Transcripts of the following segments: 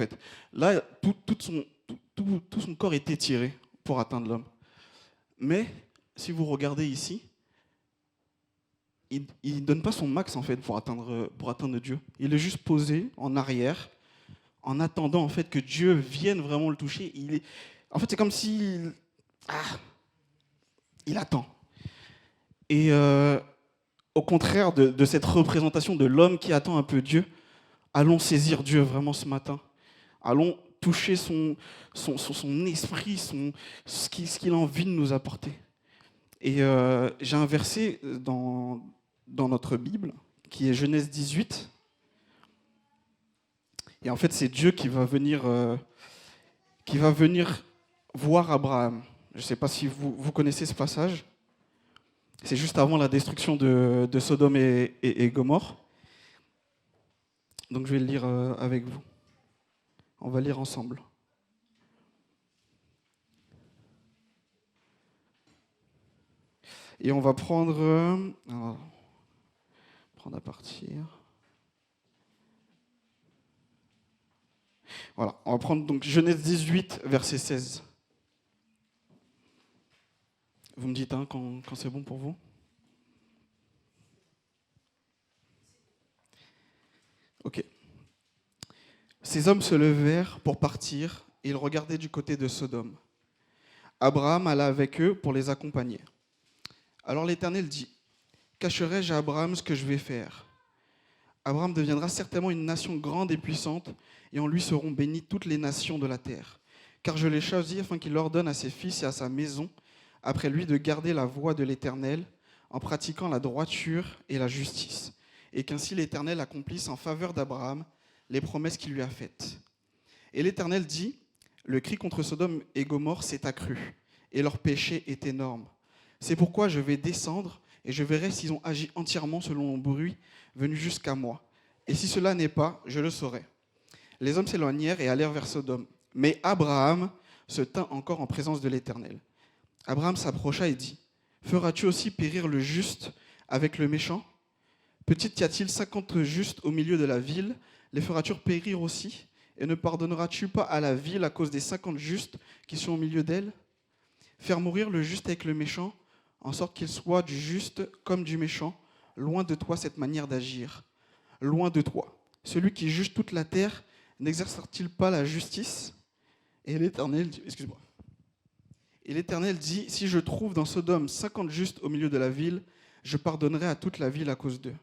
fait. Là, tout son corps est étiré pour atteindre l'homme. Mais, si vous regardez ici, il ne donne pas son max en fait pour atteindre Dieu. Il est juste posé en arrière, en attendant en fait que Dieu vienne vraiment le toucher. En fait, c'est comme s'il il attend. Et au contraire de cette représentation de l'homme qui attend un peu Dieu, allons saisir Dieu vraiment ce matin. Allons toucher son esprit, ce qu'il a envie de nous apporter. Et j'ai un verset dans notre Bible, qui est Genèse 18. Et en fait, c'est Dieu qui va venir voir Abraham. Je ne sais pas si vous connaissez ce passage. C'est juste avant la destruction de Sodome et Gomorrhe. Donc je vais le lire avec vous. On va lire ensemble. Et on va prendre à partir. Voilà, on va prendre donc Genèse 18, verset 16. Vous me dites quand c'est bon pour vous. Ok. Ces hommes se levèrent pour partir et ils regardaient du côté de Sodome. Abraham alla avec eux pour les accompagner. Alors l'Éternel dit, « Cacherai-je à Abraham ce que je vais faire ? Abraham deviendra certainement une nation grande et puissante, et en lui seront bénies toutes les nations de la terre. Car je l'ai choisi afin qu'il ordonne à ses fils et à sa maison, après lui, de garder la voie de l'Éternel, en pratiquant la droiture et la justice, et qu'ainsi l'Éternel accomplisse en faveur d'Abraham les promesses qu'il lui a faites. Et l'Éternel dit, « Le cri contre Sodome et Gomorrhe s'est accru, et leur péché est énorme. C'est pourquoi je vais descendre, et je verrai s'ils ont agi entièrement selon le bruit venu jusqu'à moi. Et si cela n'est pas, je le saurai. » Les hommes s'éloignèrent et allèrent vers Sodome. Mais Abraham se tint encore en présence de l'Éternel. Abraham s'approcha et dit, « Feras-tu aussi périr le juste avec le méchant ? Peut-être y a-t-il 50 justes au milieu de la ville, les feras-tu périr aussi ? Et ne pardonneras-tu pas à la ville à cause des 50 justes qui sont au milieu d'elle ? Faire mourir le juste avec le méchant, en sorte qu'il soit du juste comme du méchant, loin de toi cette manière d'agir. Loin de toi. Celui qui juge toute la terre, n'exercera-t-il pas la justice ? Et l'Éternel dit, si je trouve dans Sodome 50 justes au milieu de la ville, je pardonnerai à toute la ville à cause d'eux.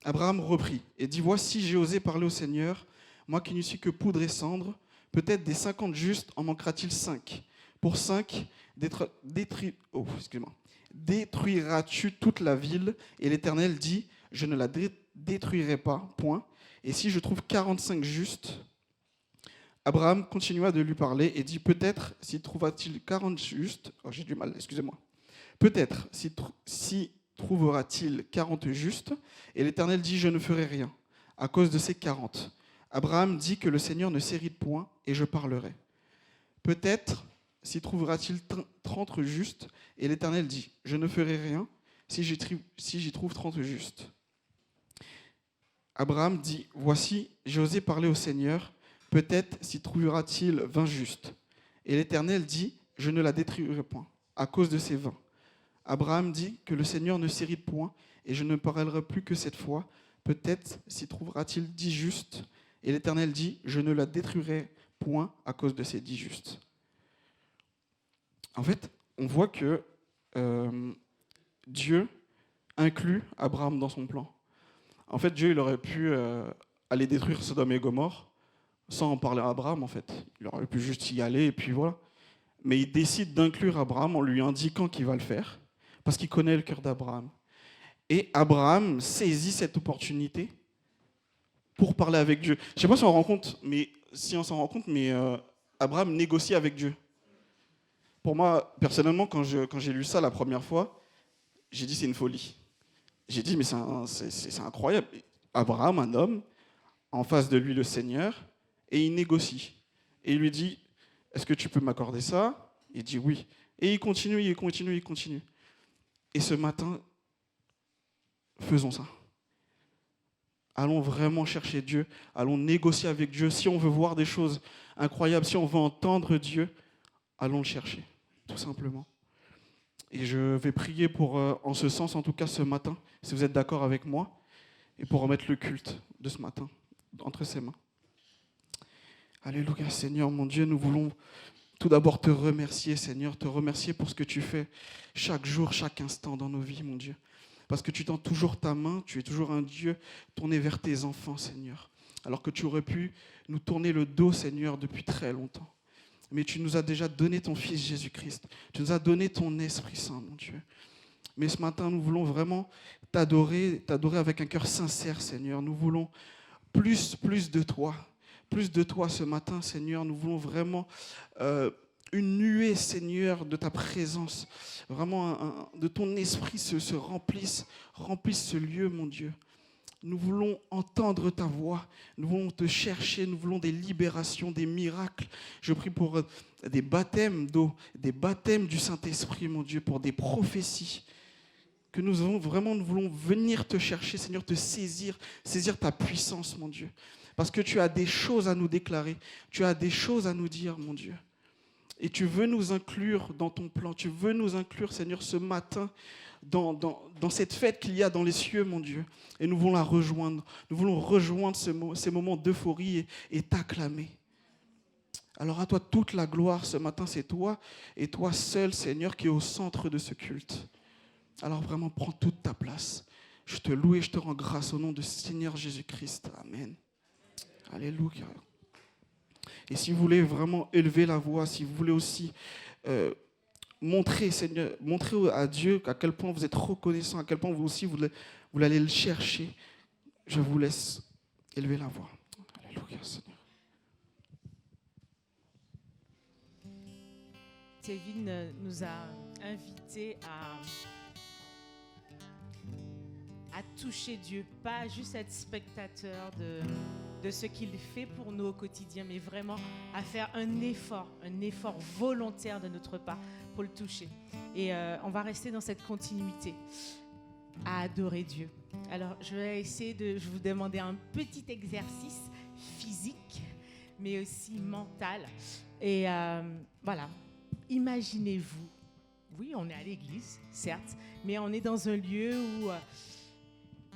Abraham reprit et dit, voici, j'ai osé parler au Seigneur, moi qui ne suis que poudre et cendre, peut-être des 50 justes en manquera-t-il 5 ? Pour 5, détruiras-tu toute la ville ? Et l'Éternel dit, je ne la détruirai pas, point. Et si je trouve 45 justes, Abraham continua de lui parler et dit, peut-être s'y trouvera-t-il 40 justes, peut-être s'y trouvera-t-il 40 justes, et l'Éternel dit, je ne ferai rien, à cause de ces 40. Abraham dit que le Seigneur ne s'irrite point, et je parlerai. Peut-être s'y trouvera-t-il 30 justes, et l'Éternel dit, je ne ferai rien, si j'y trouve 30 justes. Abraham dit, voici, j'ai osé parler au Seigneur, peut-être s'y trouvera-t-il 20 justes. Et l'Éternel dit, je ne la détruirai point, à cause de ces 20. Abraham dit que le Seigneur ne s'irrite point, et je ne parlerai plus que cette fois, peut-être s'y trouvera-t-il 10 justes. Et l'Éternel dit, je ne la détruirai point à cause de ces 10 justes. En fait, on voit que Dieu inclut Abraham dans son plan. En fait, Dieu il aurait pu aller détruire Sodome et Gomorrhe sans en parler à Abraham, en fait. Il aurait pu juste y aller, et puis voilà. Mais il décide d'inclure Abraham en lui indiquant qu'il va le faire, parce qu'il connaît le cœur d'Abraham. Et Abraham saisit cette opportunité pour parler avec Dieu. Je ne sais pas si on s'en rend compte, mais Abraham négocie avec Dieu. Pour moi, personnellement, quand j'ai lu ça la première fois, j'ai dit c'est une folie. J'ai dit mais c'est incroyable. Abraham, un homme, en face de lui le Seigneur, et il négocie. Et il lui dit, est-ce que tu peux m'accorder ça ? Il dit oui. Et il continue. Et ce matin, faisons ça. Allons vraiment chercher Dieu, allons négocier avec Dieu. Si on veut voir des choses incroyables, si on veut entendre Dieu, allons le chercher, tout simplement. Et je vais prier pour, en ce sens, en tout cas ce matin, si vous êtes d'accord avec moi, et pour remettre le culte de ce matin entre ses mains. Alléluia, Seigneur, mon Dieu, nous voulons tout d'abord te remercier, Seigneur, te remercier pour ce que tu fais chaque jour, chaque instant dans nos vies, mon Dieu. Parce que tu tends toujours ta main, tu es toujours un Dieu tourné vers tes enfants, Seigneur. Alors que tu aurais pu nous tourner le dos, Seigneur, depuis très longtemps. Mais tu nous as déjà donné ton Fils Jésus-Christ. Tu nous as donné ton Esprit Saint, mon Dieu. Mais ce matin, nous voulons vraiment t'adorer avec un cœur sincère, Seigneur. Nous voulons plus de toi. Plus de toi ce matin, Seigneur. Nous voulons vraiment une nuée, Seigneur, de ta présence. Vraiment, de ton esprit se remplisse ce lieu, mon Dieu. Nous voulons entendre ta voix. Nous voulons te chercher. Nous voulons des libérations, des miracles. Je prie pour des baptêmes d'eau, des baptêmes du Saint-Esprit, mon Dieu, pour des prophéties. Que nous voulons venir te chercher, Seigneur, te saisir ta puissance, mon Dieu. Parce que tu as des choses à nous déclarer. Tu as des choses à nous dire, mon Dieu. Et tu veux nous inclure dans ton plan. Tu veux nous inclure, Seigneur, ce matin, dans cette fête qu'il y a dans les cieux, mon Dieu. Et nous voulons la rejoindre. Nous voulons rejoindre ces moments d'euphorie et t'acclamer. Alors à toi toute la gloire ce matin, c'est toi et toi seul, Seigneur, qui est au centre de ce culte. Alors vraiment, prends toute ta place. Je te loue et je te rends grâce au nom de Seigneur Jésus-Christ. Amen. Alléluia. Et si vous voulez vraiment élever la voix, si vous voulez aussi montrer à Dieu à quel point vous êtes reconnaissant, à quel point vous aussi vous allez le chercher, je vous laisse élever la voix. Alléluia, Seigneur. Tevin nous a invités à toucher Dieu, pas juste être spectateur de ce qu'il fait pour nous au quotidien, mais vraiment à faire un effort volontaire de notre part pour le toucher. Et on va rester dans cette continuité, à adorer Dieu. Alors, je vais essayer de vous demander un petit exercice physique, mais aussi mental. Et voilà, imaginez-vous, oui, on est à l'église, certes, mais on est dans un lieu où...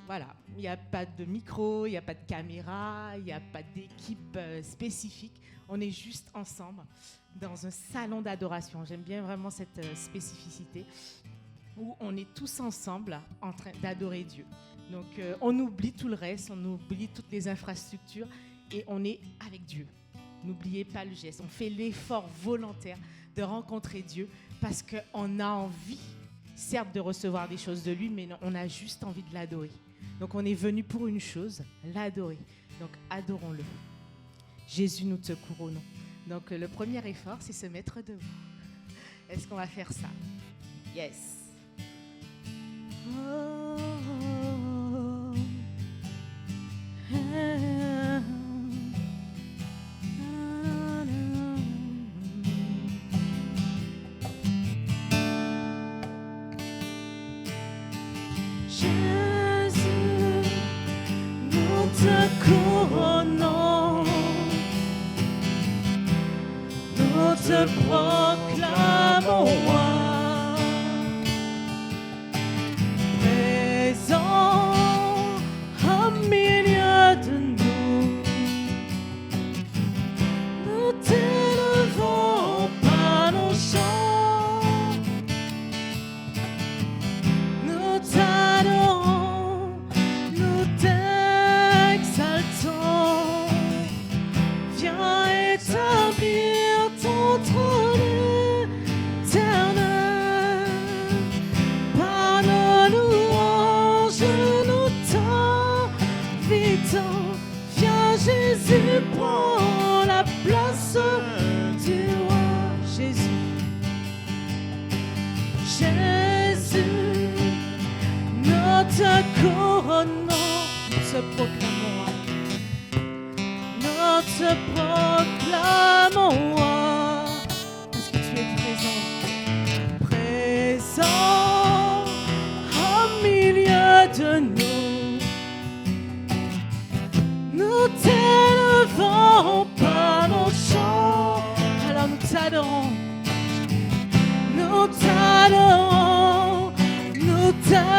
Voilà, il n'y a pas de micro, il n'y a pas de caméra, il n'y a pas d'équipe spécifique. On est juste ensemble dans un salon d'adoration. J'aime bien vraiment cette spécificité où on est tous ensemble en train d'adorer Dieu. Donc, on oublie tout le reste, on oublie toutes les infrastructures et on est avec Dieu. N'oubliez pas le geste. On fait l'effort volontaire de rencontrer Dieu parce qu'on a envie, certes, de recevoir des choses de lui, mais non, on a juste envie de l'adorer. Donc, on est venu pour une chose, l'adorer. Donc, adorons-le. Jésus, nous te couronnons. Donc, le premier effort, c'est se mettre debout. Est-ce qu'on va faire ça? Yes. Oh, couronnons, nous te proclamons roi, présent au milieu de nous, nous t'élevons par nos chants, nous t'adorons, nous viens établir ton trône éternel. Par nos louanges, nous t'invitons. Viens Jésus, prends la place du roi. Jésus, nous te couronnons, te proclamons. Nous te proclamons roi, parce que tu es présent au milieu de nous. devons par nos chants. Alors nous t'adorons, nous t'adorons, nous t'exaltons.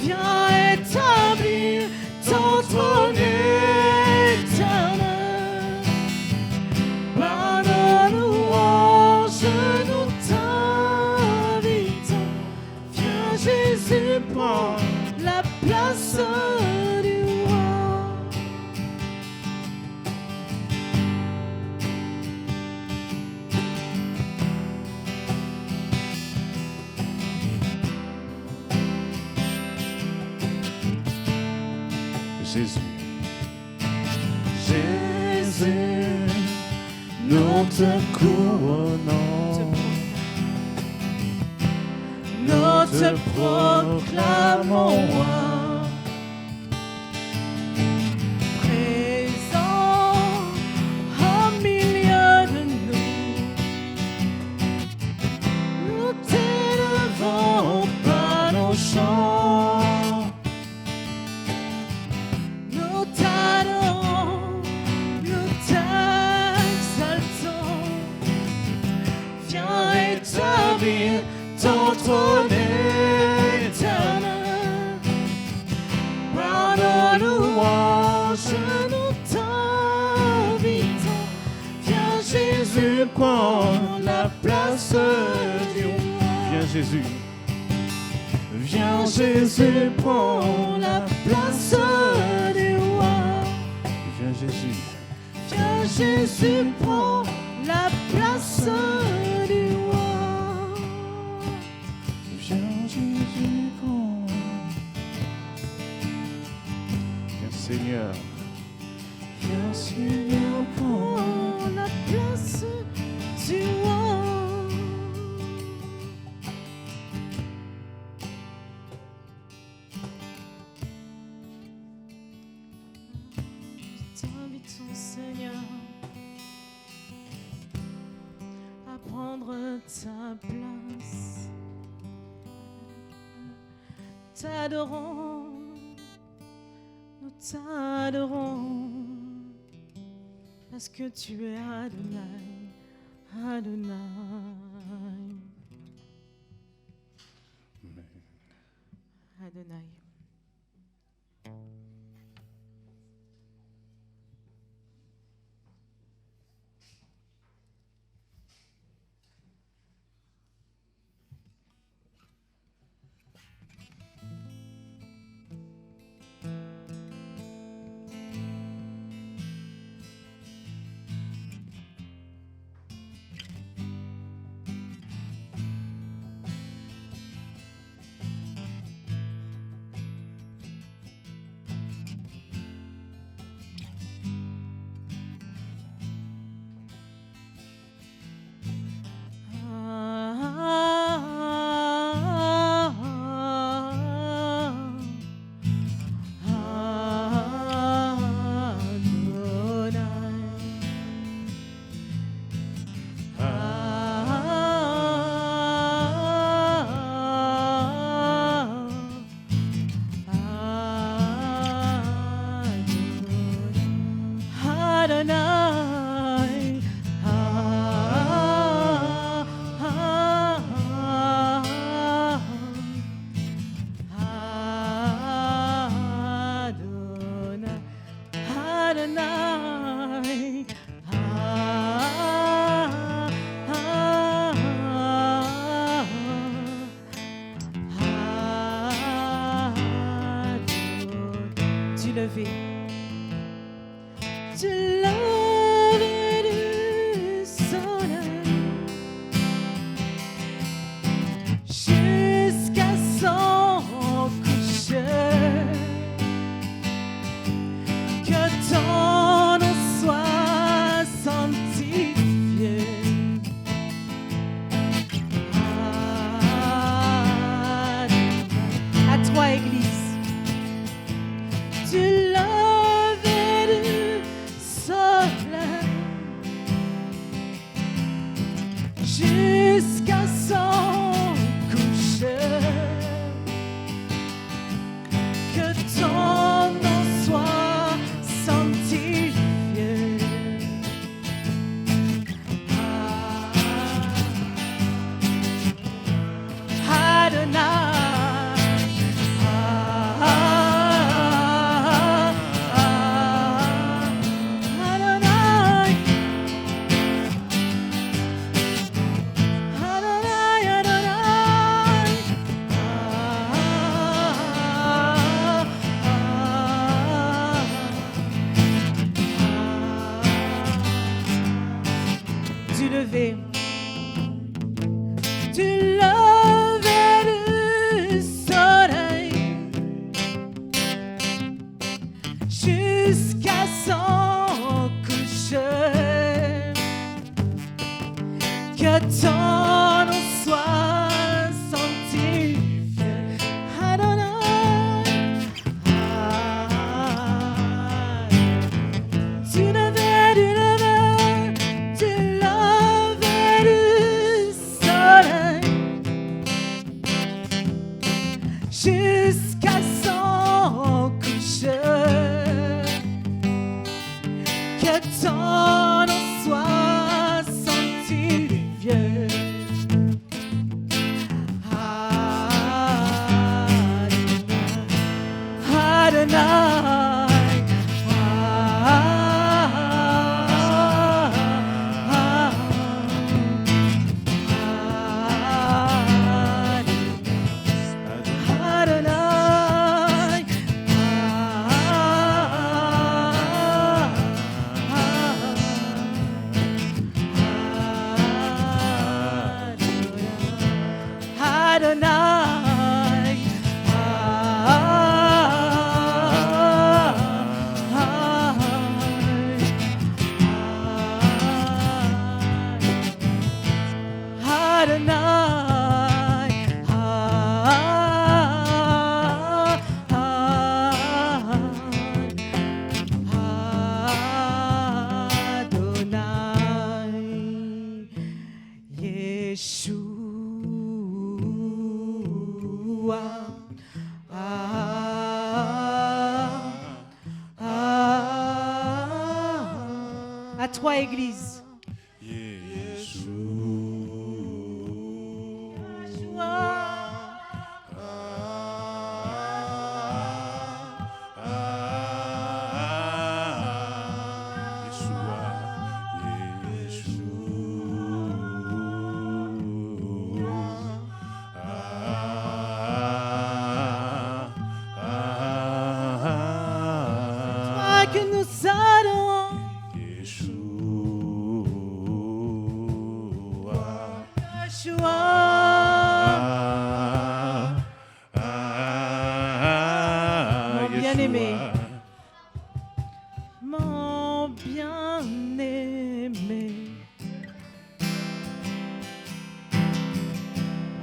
Viens établir ton trône éternel. Par nos louanges, nous t'invitons. Viens Jésus, prends la place du roi. Jésus, Jésus, nous te couronnons, Nous te proclamons roi. Présent au milieu de nous, nous t'élevons par nos chants. Nous t'adorons, nous t'exaltons. Viens établir ton trône éternel. Par nos louanges, nous t'invitons. Viens Jésus, prends la place du roi. viens Jésus, Viens Jésus, prends la place du roi. viens Jésus, Viens Jésus, prends la place du roi. viens Jésus, prends. Viens Seigneur, Viens Seigneur, prends la place du roi. T'invitons Seigneur à prendre ta place. T'adorons, nous t'adorons, parce que tu es Adonai, Adonai, Adonai. lever, du lever du soleil jusqu'à son coucher, que ton nom soit sanctifié. À toi, Église, du lever du lever du soleil jusqu'à son coucher, que ton nom soit sanctifié, Adonai. Du lever du soleil jusqu'à son coucher, que ton nom soit sanctifié. Adonai, Adonai, Adonai, Adonai, Yeshua. À toi, Église. Toi que nous adorons. Mon bien-aimé, mon bien-aimé,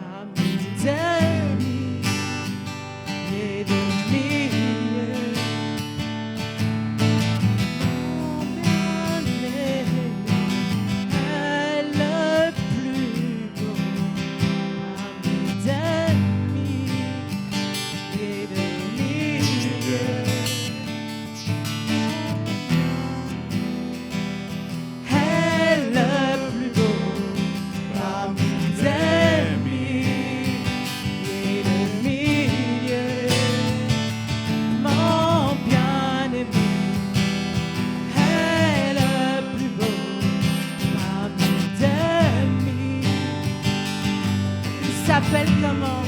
parmi des milliers de milliers, mon bien-aimé est le plus beau, parmi des milliers de milliers. Est le plus beau parmi des milliers de milliers. Mon bien-aimé est le plus beau parmi des milliers. Il s'appelle comment?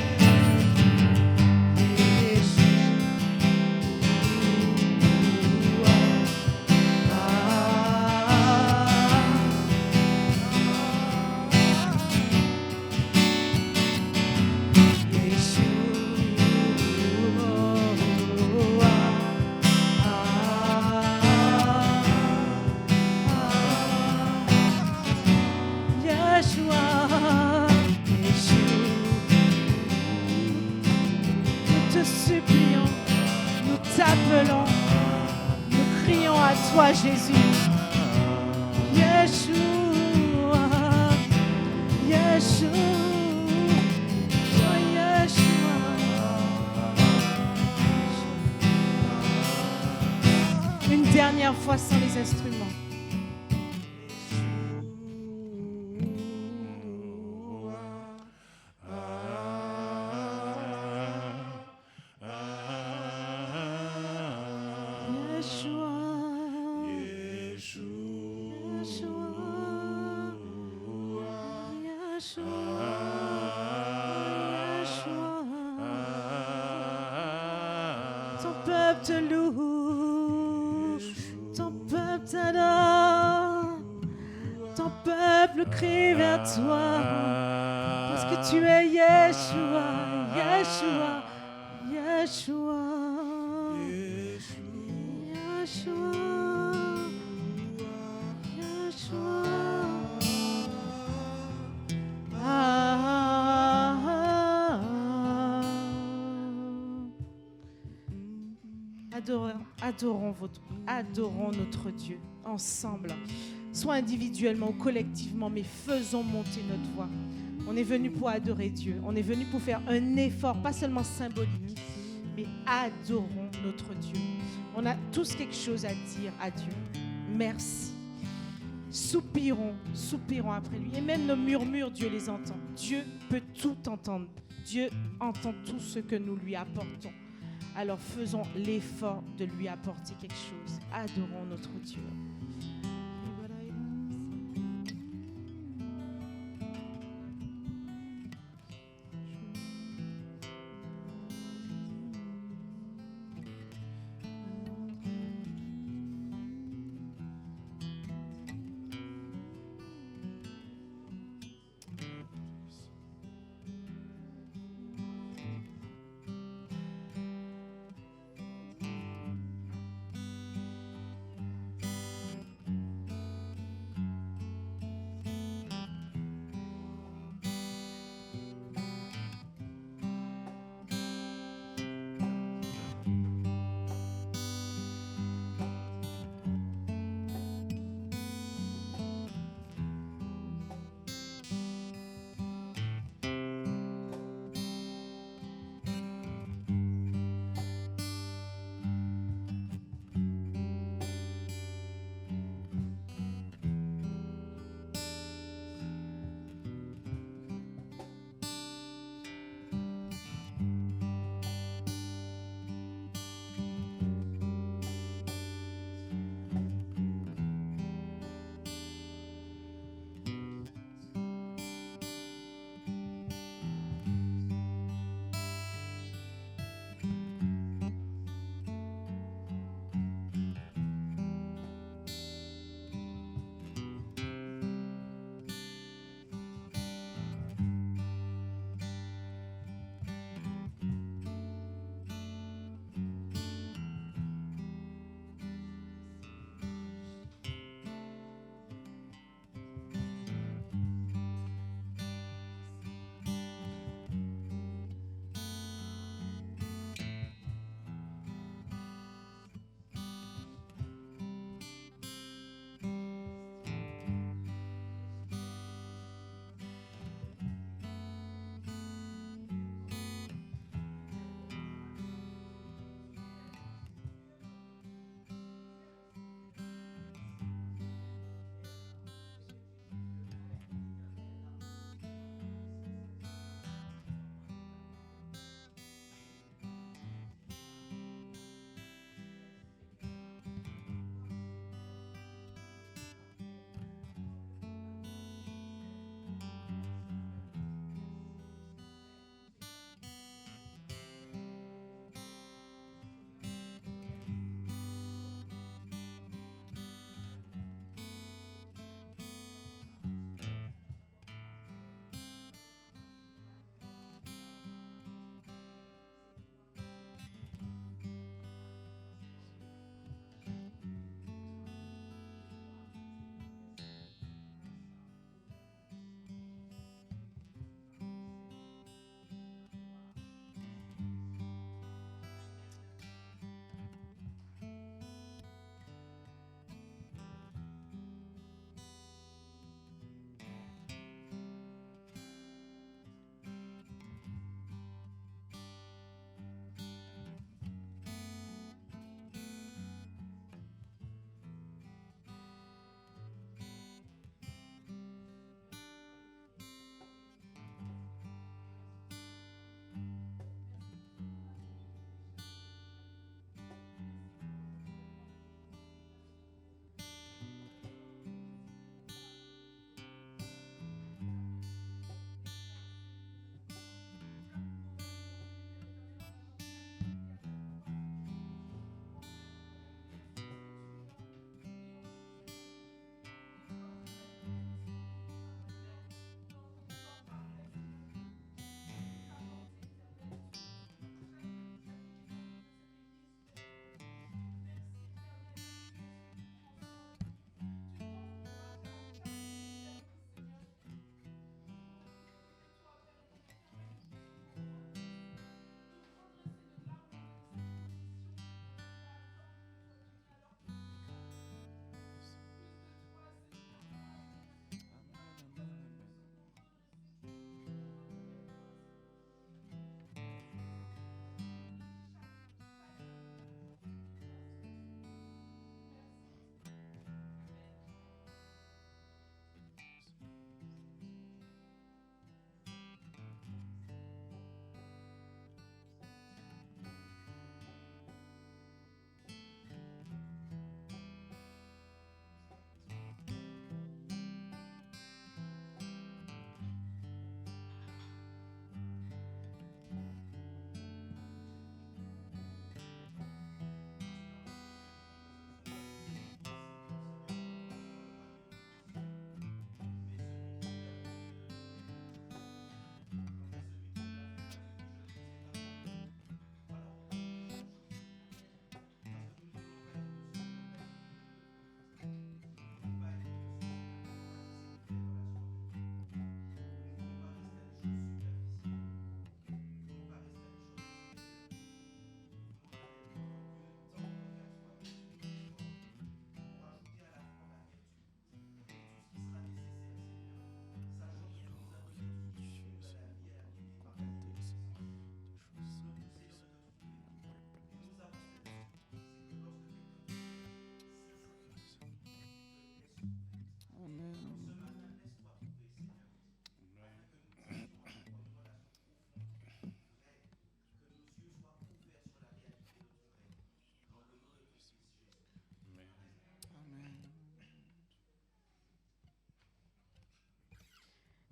Nous te supplions, nous t'appelons, nous crions à toi, Jésus. Yeshua, Yeshua, Yeshua. Une dernière fois sans les instruments. Ton peuple te loue, ton peuple t'adore, ton peuple crie vers toi, parce que tu es Yeshua, Yeshua, Yeshua, Yeshua, Yeshua. Adorons notre Dieu ensemble, soit individuellement ou collectivement, mais faisons monter notre voix. On est venu pour adorer Dieu. On est venu pour faire un effort, pas seulement symbolique, mais adorons notre Dieu. On a tous quelque chose à dire à Dieu. Merci. Soupirons après lui. Et même nos murmures, Dieu les entend. Dieu peut tout entendre. Dieu entend tout ce que nous lui apportons. Alors faisons l'effort de lui apporter quelque chose. Adorons notre Dieu.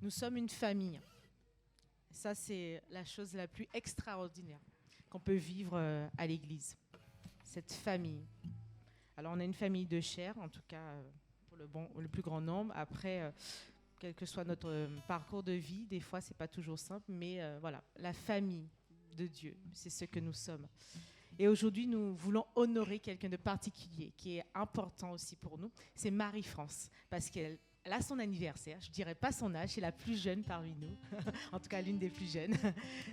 Nous sommes une famille. Ça, c'est la chose la plus extraordinaire qu'on peut vivre à l'église. Cette famille. Alors, on a une famille de chair, en tout cas pour le plus grand nombre. Après, quel que soit notre parcours de vie, des fois, c'est pas toujours simple, mais voilà, la famille de Dieu, c'est ce que nous sommes. Et aujourd'hui, nous voulons honorer quelqu'un de particulier qui est important aussi pour nous. C'est Marie-France, parce qu'elle a son anniversaire. Je ne dirais pas son âge, c'est la plus jeune parmi nous, en tout cas l'une des plus jeunes.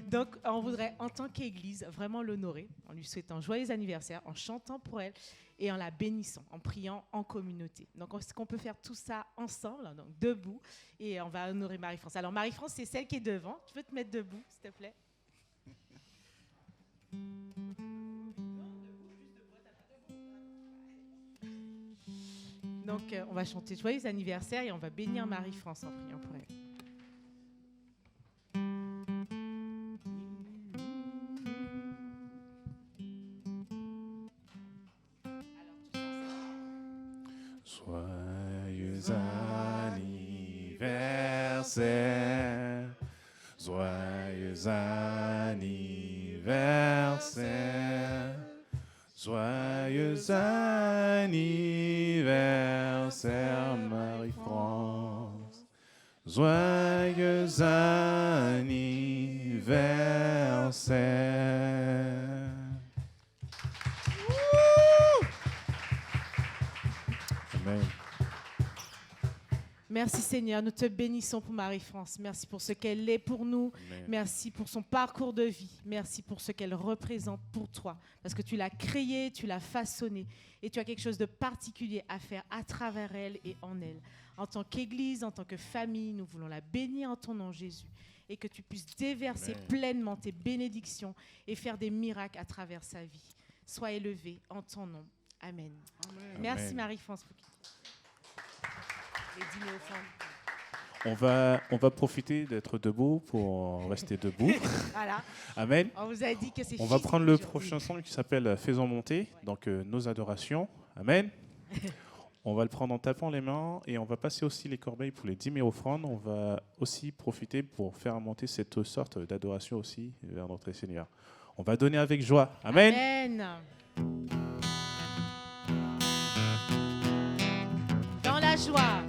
Donc, on voudrait, en tant qu'Église, vraiment l'honorer, en lui souhaitant joyeux anniversaire, en chantant pour elle et en la bénissant, en priant en communauté. Donc, est-ce qu'on peut faire tout ça ensemble, donc debout, et on va honorer Marie-France. Alors, Marie-France, c'est celle qui est devant. Tu peux te mettre debout, s'il te plaît? Donc, on va chanter joyeux anniversaire et on va bénir Marie-France en priant pour elle. Joyeux anniversaire, joyeux anniversaire, joyeux anniversaire Marie-France, joyeux anniversaire. Amen. Merci Seigneur, nous te bénissons pour Marie-France. Merci pour ce qu'elle est pour nous. Amen. Merci pour son parcours de vie. Merci pour ce qu'elle représente pour toi. Parce que tu l'as créée, tu l'as façonnée. Et tu as quelque chose de particulier à faire à travers elle et en elle. En tant qu'Église, en tant que famille, nous voulons la bénir en ton nom Jésus. Et que tu puisses déverser Amen. pleinement tes bénédictions et faire des miracles à travers sa vie. Sois élevé en ton nom. Amen. Amen. Merci Amen. Marie-France. Les dîners aux femmes. On va profiter d'être debout pour rester debout. Voilà. Amen. On vous a dit que c'est On va fini prendre le aujourd'hui. prochain son qui s'appelle Faisons monter, donc nos adorations. Amen. On va le prendre en tapant les mains et on va passer aussi les corbeilles pour les 10 000 offrandes. On va aussi profiter pour faire monter cette sorte d'adoration aussi vers notre Seigneur. On va donner avec joie. Amen. Amen. Dans la joie.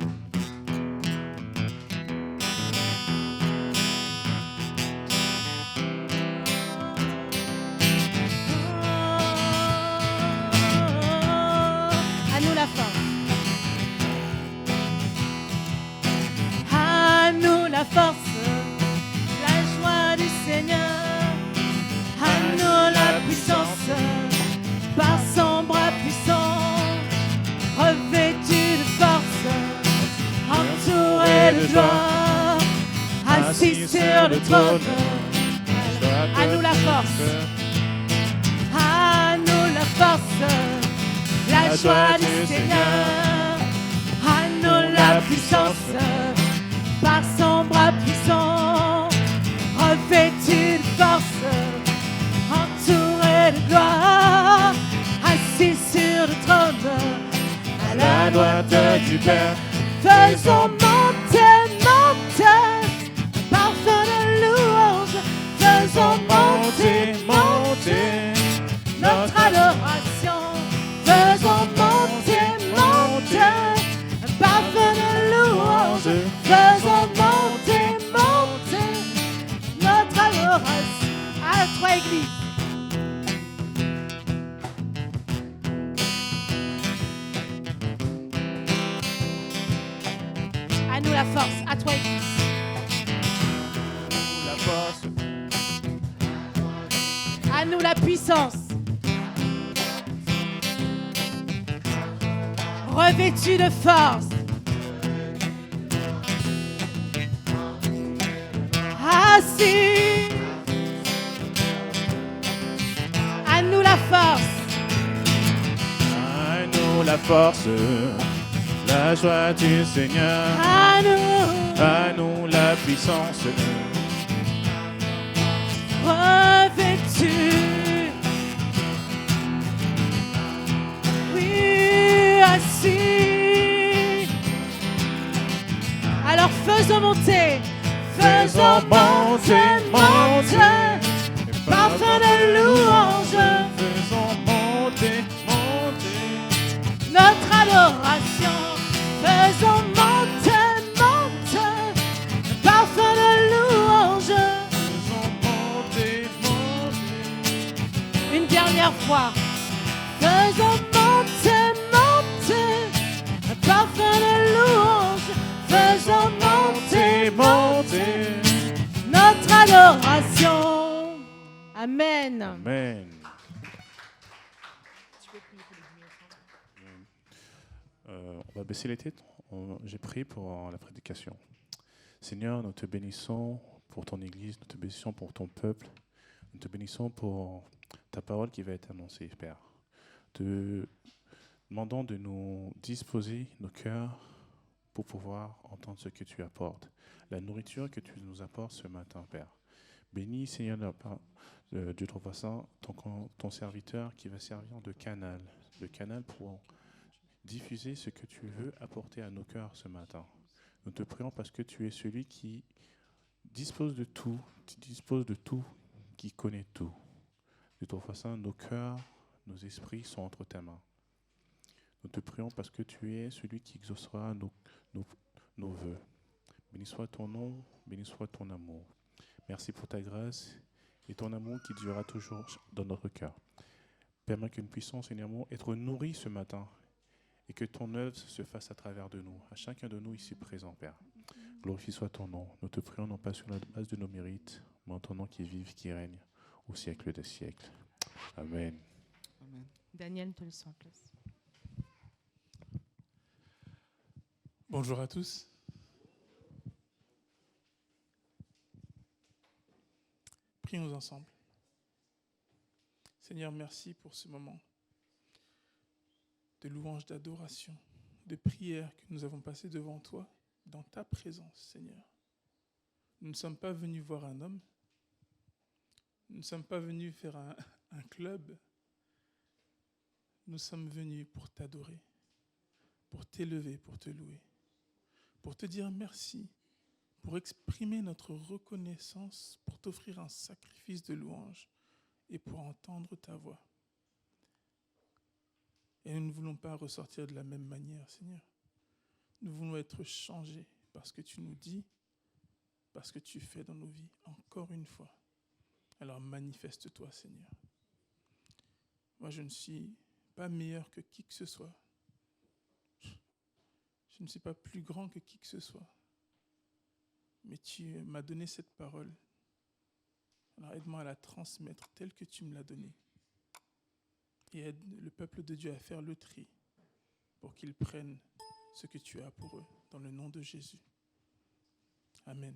À nous la force. À nous la force. La joie du Seigneur. À nous la puissance. Par son bras puissant. Revêtu de force. Entouré de gloire. Assis sur le trône. À nous la force. À nous la force. La joie du Seigneur, à nous la puissance, par son bras puissant, revêtu de force, entouré de gloire, assis sur le trône, à la droite du Père, faisons monter, monter, parfum de louange, faisons monter, monter, notre adoration. Faisons monter, monter, un parfum de louange. Faisons monter, monter, notre adoration. À toi, Église. À nous la force, à toi, Église. La force. À nous la puissance. Revêtu de force. Assis. À nous la force. À nous la force, la joie du Seigneur. À nous la puissance. revêtu. Oui, assis. Alors faisons monter. faisons monter, monter, parfum de louange, faisons monter, monter, notre adoration. Faisons monter, monter, parfum de louange. faisons monter, monter. Une dernière fois. Faisons monter, monter, parfum de louange. Faisons monter, Monter, notre adoration. Amen. Amen. On va baisser les têtes. J'ai prié pour la prédication. Seigneur, nous te bénissons pour ton Église, nous te bénissons pour ton peuple, nous te bénissons pour ta parole qui va être annoncée, Père. Te demandons de nous disposer nos cœurs pour pouvoir entendre ce que tu apportes, la nourriture que tu nous apportes ce matin, Père. Bénis, Seigneur, Dieu Tout-Puissant, ton serviteur qui va servir de canal pour diffuser ce que tu veux apporter à nos cœurs ce matin. Nous te prions parce que tu es celui qui dispose de tout, qui connaît tout. De toute façon, nos cœurs, nos esprits sont entre tes mains. Nous te prions parce que tu es celui qui exaucera nos vœux. Béni soit ton nom, béni soit ton amour. Merci pour ta grâce et ton amour qui durera toujours dans notre cœur. Permets que nous puissions, Seigneur, être nourris ce matin et que ton œuvre se fasse à travers de nous, à chacun de nous ici présent, Père. Glorifié soit ton nom. Nous te prions non pas sur la base de nos mérites, mais en ton nom qui vive, qui règne au siècle des siècles. Amen. Amen. Daniel, te laisse en place. Bonjour à tous. Prions ensemble. Seigneur, merci pour ce moment de louange, d'adoration, de prière que nous avons passé devant toi, dans ta présence, Seigneur. Nous ne sommes pas venus voir un homme, nous ne sommes pas venus faire un club, nous sommes venus pour t'adorer, pour t'élever, pour te louer, pour te dire merci, pour exprimer notre reconnaissance, pour t'offrir un sacrifice de louange et pour entendre ta voix. Et nous ne voulons pas ressortir de la même manière, Seigneur. Nous voulons être changés par ce que tu nous dis, par ce que tu fais dans nos vies, encore une fois. Alors manifeste-toi, Seigneur. Moi, je ne suis pas meilleur que qui que ce soit. Je ne suis pas plus grand que qui que ce soit. Mais tu m'as donné cette parole. Alors aide-moi à la transmettre telle que tu me l'as donnée. Et aide le peuple de Dieu à faire le tri pour qu'ils prennent ce que tu as pour eux, dans le nom de Jésus. Amen.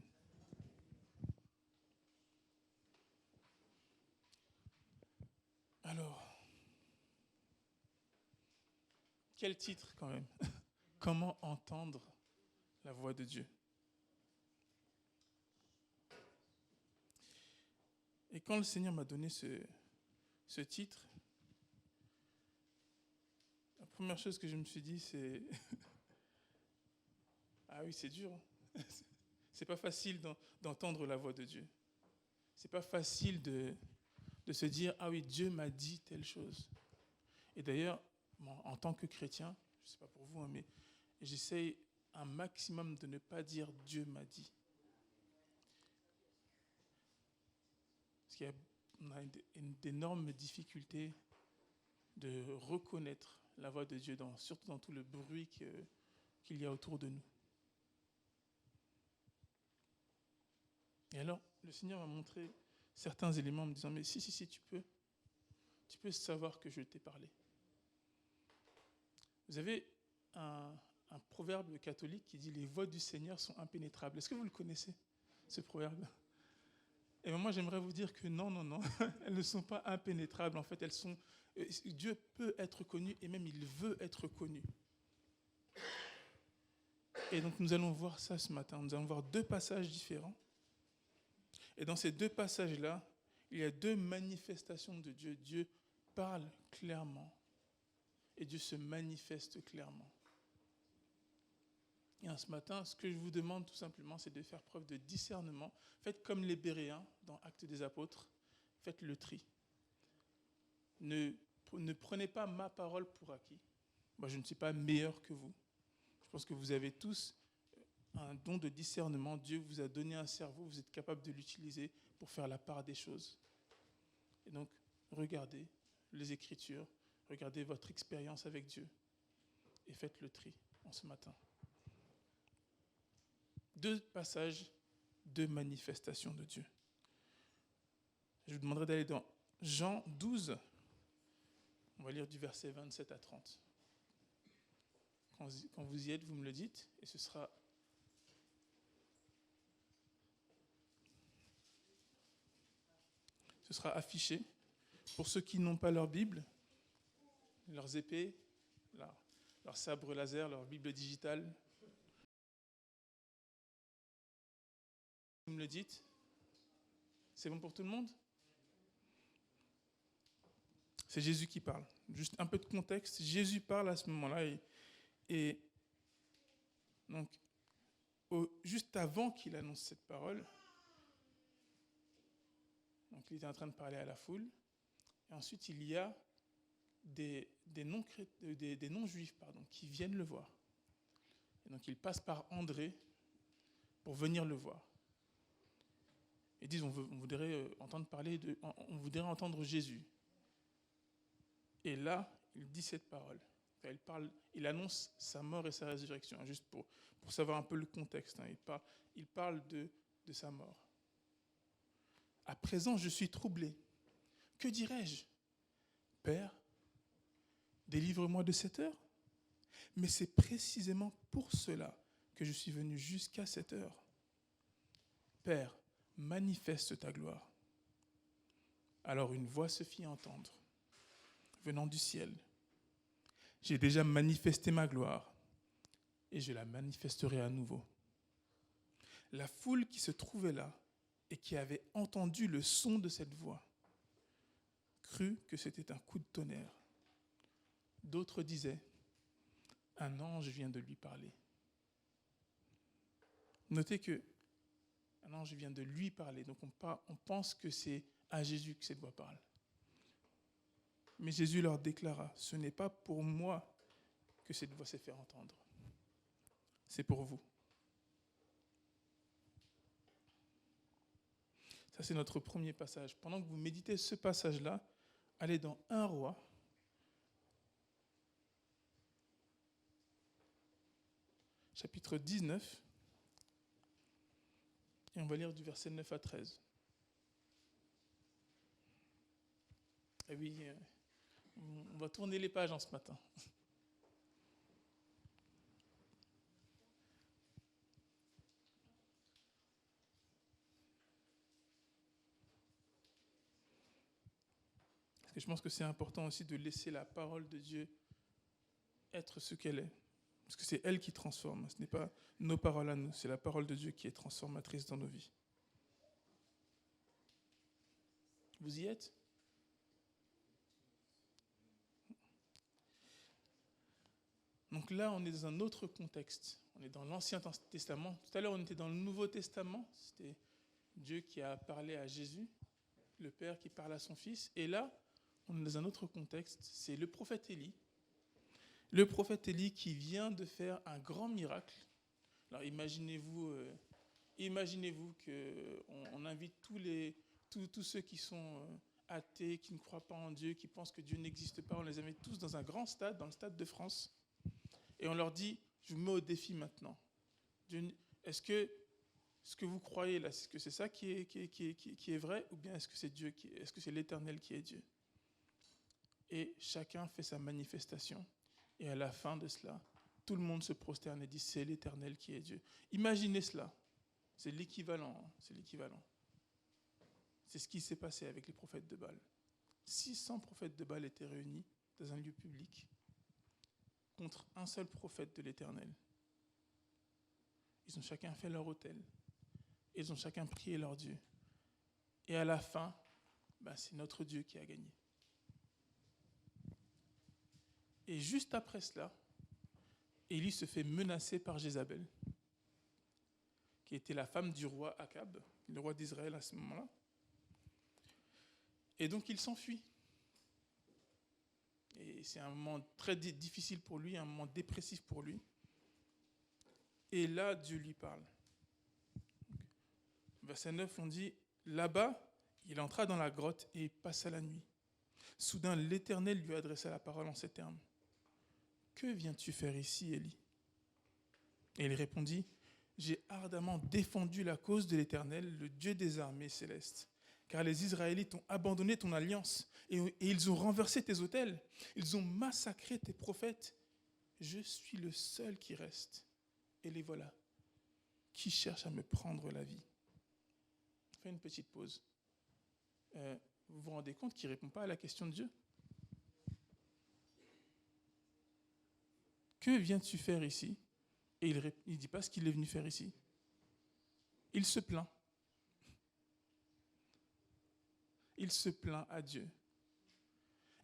Alors, quel titre quand même? Comment entendre la voix de Dieu? Et quand le Seigneur m'a donné ce titre, la première chose que je me suis dit, c'est ah oui, c'est dur. C'est pas facile d'entendre la voix de Dieu. C'est pas facile de se dire ah oui, Dieu m'a dit telle chose. Et d'ailleurs, en tant que chrétien, je sais pas pour vous, hein, mais j'essaye un maximum de ne pas dire Dieu m'a dit. Parce qu'il y a on a d'énormes difficultés de reconnaître la voix de Dieu, surtout dans tout le bruit qu'il y a autour de nous. Et alors, le Seigneur m'a montré certains éléments en me disant, mais si, tu peux savoir que je t'ai parlé. Vous avez un proverbe catholique qui dit, les voies du Seigneur sont impénétrables. Est-ce que vous le connaissez, ce proverbe ? Et moi, j'aimerais vous dire que non, elles ne sont pas impénétrables. En fait, Dieu peut être connu et même il veut être connu. Et donc, nous allons voir ça ce matin. Nous allons voir deux passages différents. Et dans ces deux passages-là, il y a deux manifestations de Dieu. Dieu parle clairement et Dieu se manifeste clairement. Et ce matin, ce que je vous demande tout simplement, c'est de faire preuve de discernement. Faites comme les Béréens dans Actes des Apôtres, faites le tri. Ne prenez pas ma parole pour acquis. Moi, je ne suis pas meilleur que vous. Je pense que vous avez tous un don de discernement. Dieu vous a donné un cerveau, vous êtes capable de l'utiliser pour faire la part des choses. Et donc, regardez les Écritures, regardez votre expérience avec Dieu et faites le tri en ce matin. 2 passages, 2 manifestations de Dieu. Je vous demanderai d'aller dans Jean 12. On va lire du verset 27 à 30. Quand vous y êtes, vous me le dites, et ce sera affiché. Pour ceux qui n'ont pas leur Bible, leurs épées, leur sabre laser, leur Bible digitale, vous me le dites. C'est bon pour tout le monde ? C'est Jésus qui parle. Juste un peu de contexte. Jésus parle à ce moment-là et donc juste avant qu'il annonce cette parole, donc il était en train de parler à la foule. Et ensuite, il y a des non-juifs qui viennent le voir. Et donc, ils passent par André pour venir le voir. Ils disent, on voudrait entendre Jésus. Et là, il dit cette parole. Il annonce sa mort et sa résurrection, juste pour savoir un peu le contexte. Il parle de sa mort. À présent, je suis troublé. Que dirais-je ? Père, délivre-moi de cette heure. Mais c'est précisément pour cela que je suis venu jusqu'à cette heure. Père, manifeste ta gloire. Alors une voix se fit entendre, venant du ciel. J'ai déjà manifesté ma gloire, et je la manifesterai à nouveau. La foule qui se trouvait là, et qui avait entendu le son de cette voix, crut que c'était un coup de tonnerre. D'autres disaient, un ange vient de lui parler. Notez que un ange vient de lui parler, donc on pense que c'est à Jésus que cette voix parle. Mais Jésus leur déclara, ce n'est pas pour moi que cette voix s'est fait entendre, c'est pour vous. Ça, c'est notre premier passage. Pendant que vous méditez ce passage-là, allez dans 1 Roi, chapitre 19, et on va lire du verset 9 à 13. Et oui, on va tourner les pages ce matin. Parce que je pense que c'est important aussi de laisser la parole de Dieu être ce qu'elle est. Parce que c'est elle qui transforme. Ce n'est pas nos paroles à nous, c'est la parole de Dieu qui est transformatrice dans nos vies. Vous y êtes ? Donc là, on est dans un autre contexte. On est dans l'Ancien Testament. Tout à l'heure, on était dans le Nouveau Testament. C'était Dieu qui a parlé à Jésus, le Père qui parle à son Fils. Et là, on est dans un autre contexte. C'est le prophète Élie. Le prophète Élie qui vient de faire un grand miracle. Alors imaginez-vous qu'on invite tous ceux qui sont athées, qui ne croient pas en Dieu, qui pensent que Dieu n'existe pas, on les invite tous dans un grand stade, dans le stade de France, et on leur dit, je vous mets au défi maintenant. Est-ce que ce que vous croyez là, est-ce que c'est ça qui est vrai, ou bien est-ce que c'est Dieu est-ce que c'est l'Éternel qui est Dieu ? Et chacun fait sa manifestation. Et à la fin de cela, tout le monde se prosterne et dit, c'est l'Éternel qui est Dieu. Imaginez cela. C'est l'équivalent. C'est l'équivalent. C'est ce qui s'est passé avec les prophètes de Baal. 600 prophètes de Baal étaient réunis dans un lieu public contre un seul prophète de l'Éternel. Ils ont chacun fait leur autel. Ils ont chacun prié leur Dieu. Et à la fin, c'est notre Dieu qui a gagné. Et juste après cela, Élie se fait menacer par Jézabel, qui était la femme du roi Akab, le roi d'Israël à ce moment-là. Et donc il s'enfuit. Et c'est un moment très difficile pour lui, un moment dépressif pour lui. Et là, Dieu lui parle. Verset 9, on dit, là-bas, il entra dans la grotte et passa la nuit. Soudain, l'Éternel lui adressa la parole en ces termes. Que viens-tu faire ici, Élie ? Et il répondit, j'ai ardemment défendu la cause de l'Éternel, le Dieu des armées célestes. Car les Israélites ont abandonné ton alliance et ils ont renversé tes autels. Ils ont massacré tes prophètes. Je suis le seul qui reste. Et les voilà, qui cherchent à me prendre la vie. On fait une petite pause. Vous vous rendez compte qu'il ne répond pas à la question de Dieu ? Que viens-tu faire ici ? Et il ne dit pas ce qu'il est venu faire ici. Il se plaint. Il se plaint à Dieu.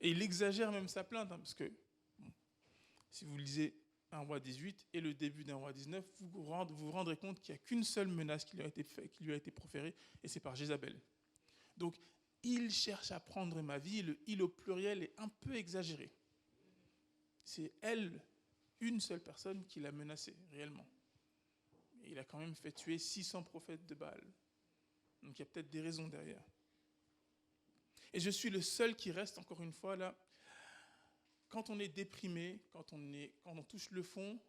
Et il exagère même sa plainte, parce que si vous lisez 1 roi 18 et le début d'un roi 19, vous vous rendrez compte qu'il n'y a qu'une seule menace qui lui a été proférée, et c'est par Jézabel. Donc, il cherche à prendre ma vie, le « il » au pluriel est un peu exagéré. C'est elle, une seule personne, qui l'a menacé, réellement. Et il a quand même fait tuer 600 prophètes de Baal. Donc, il y a peut-être des raisons derrière. Et je suis le seul qui reste, encore une fois, là. Quand on est déprimé, quand on touche le fond,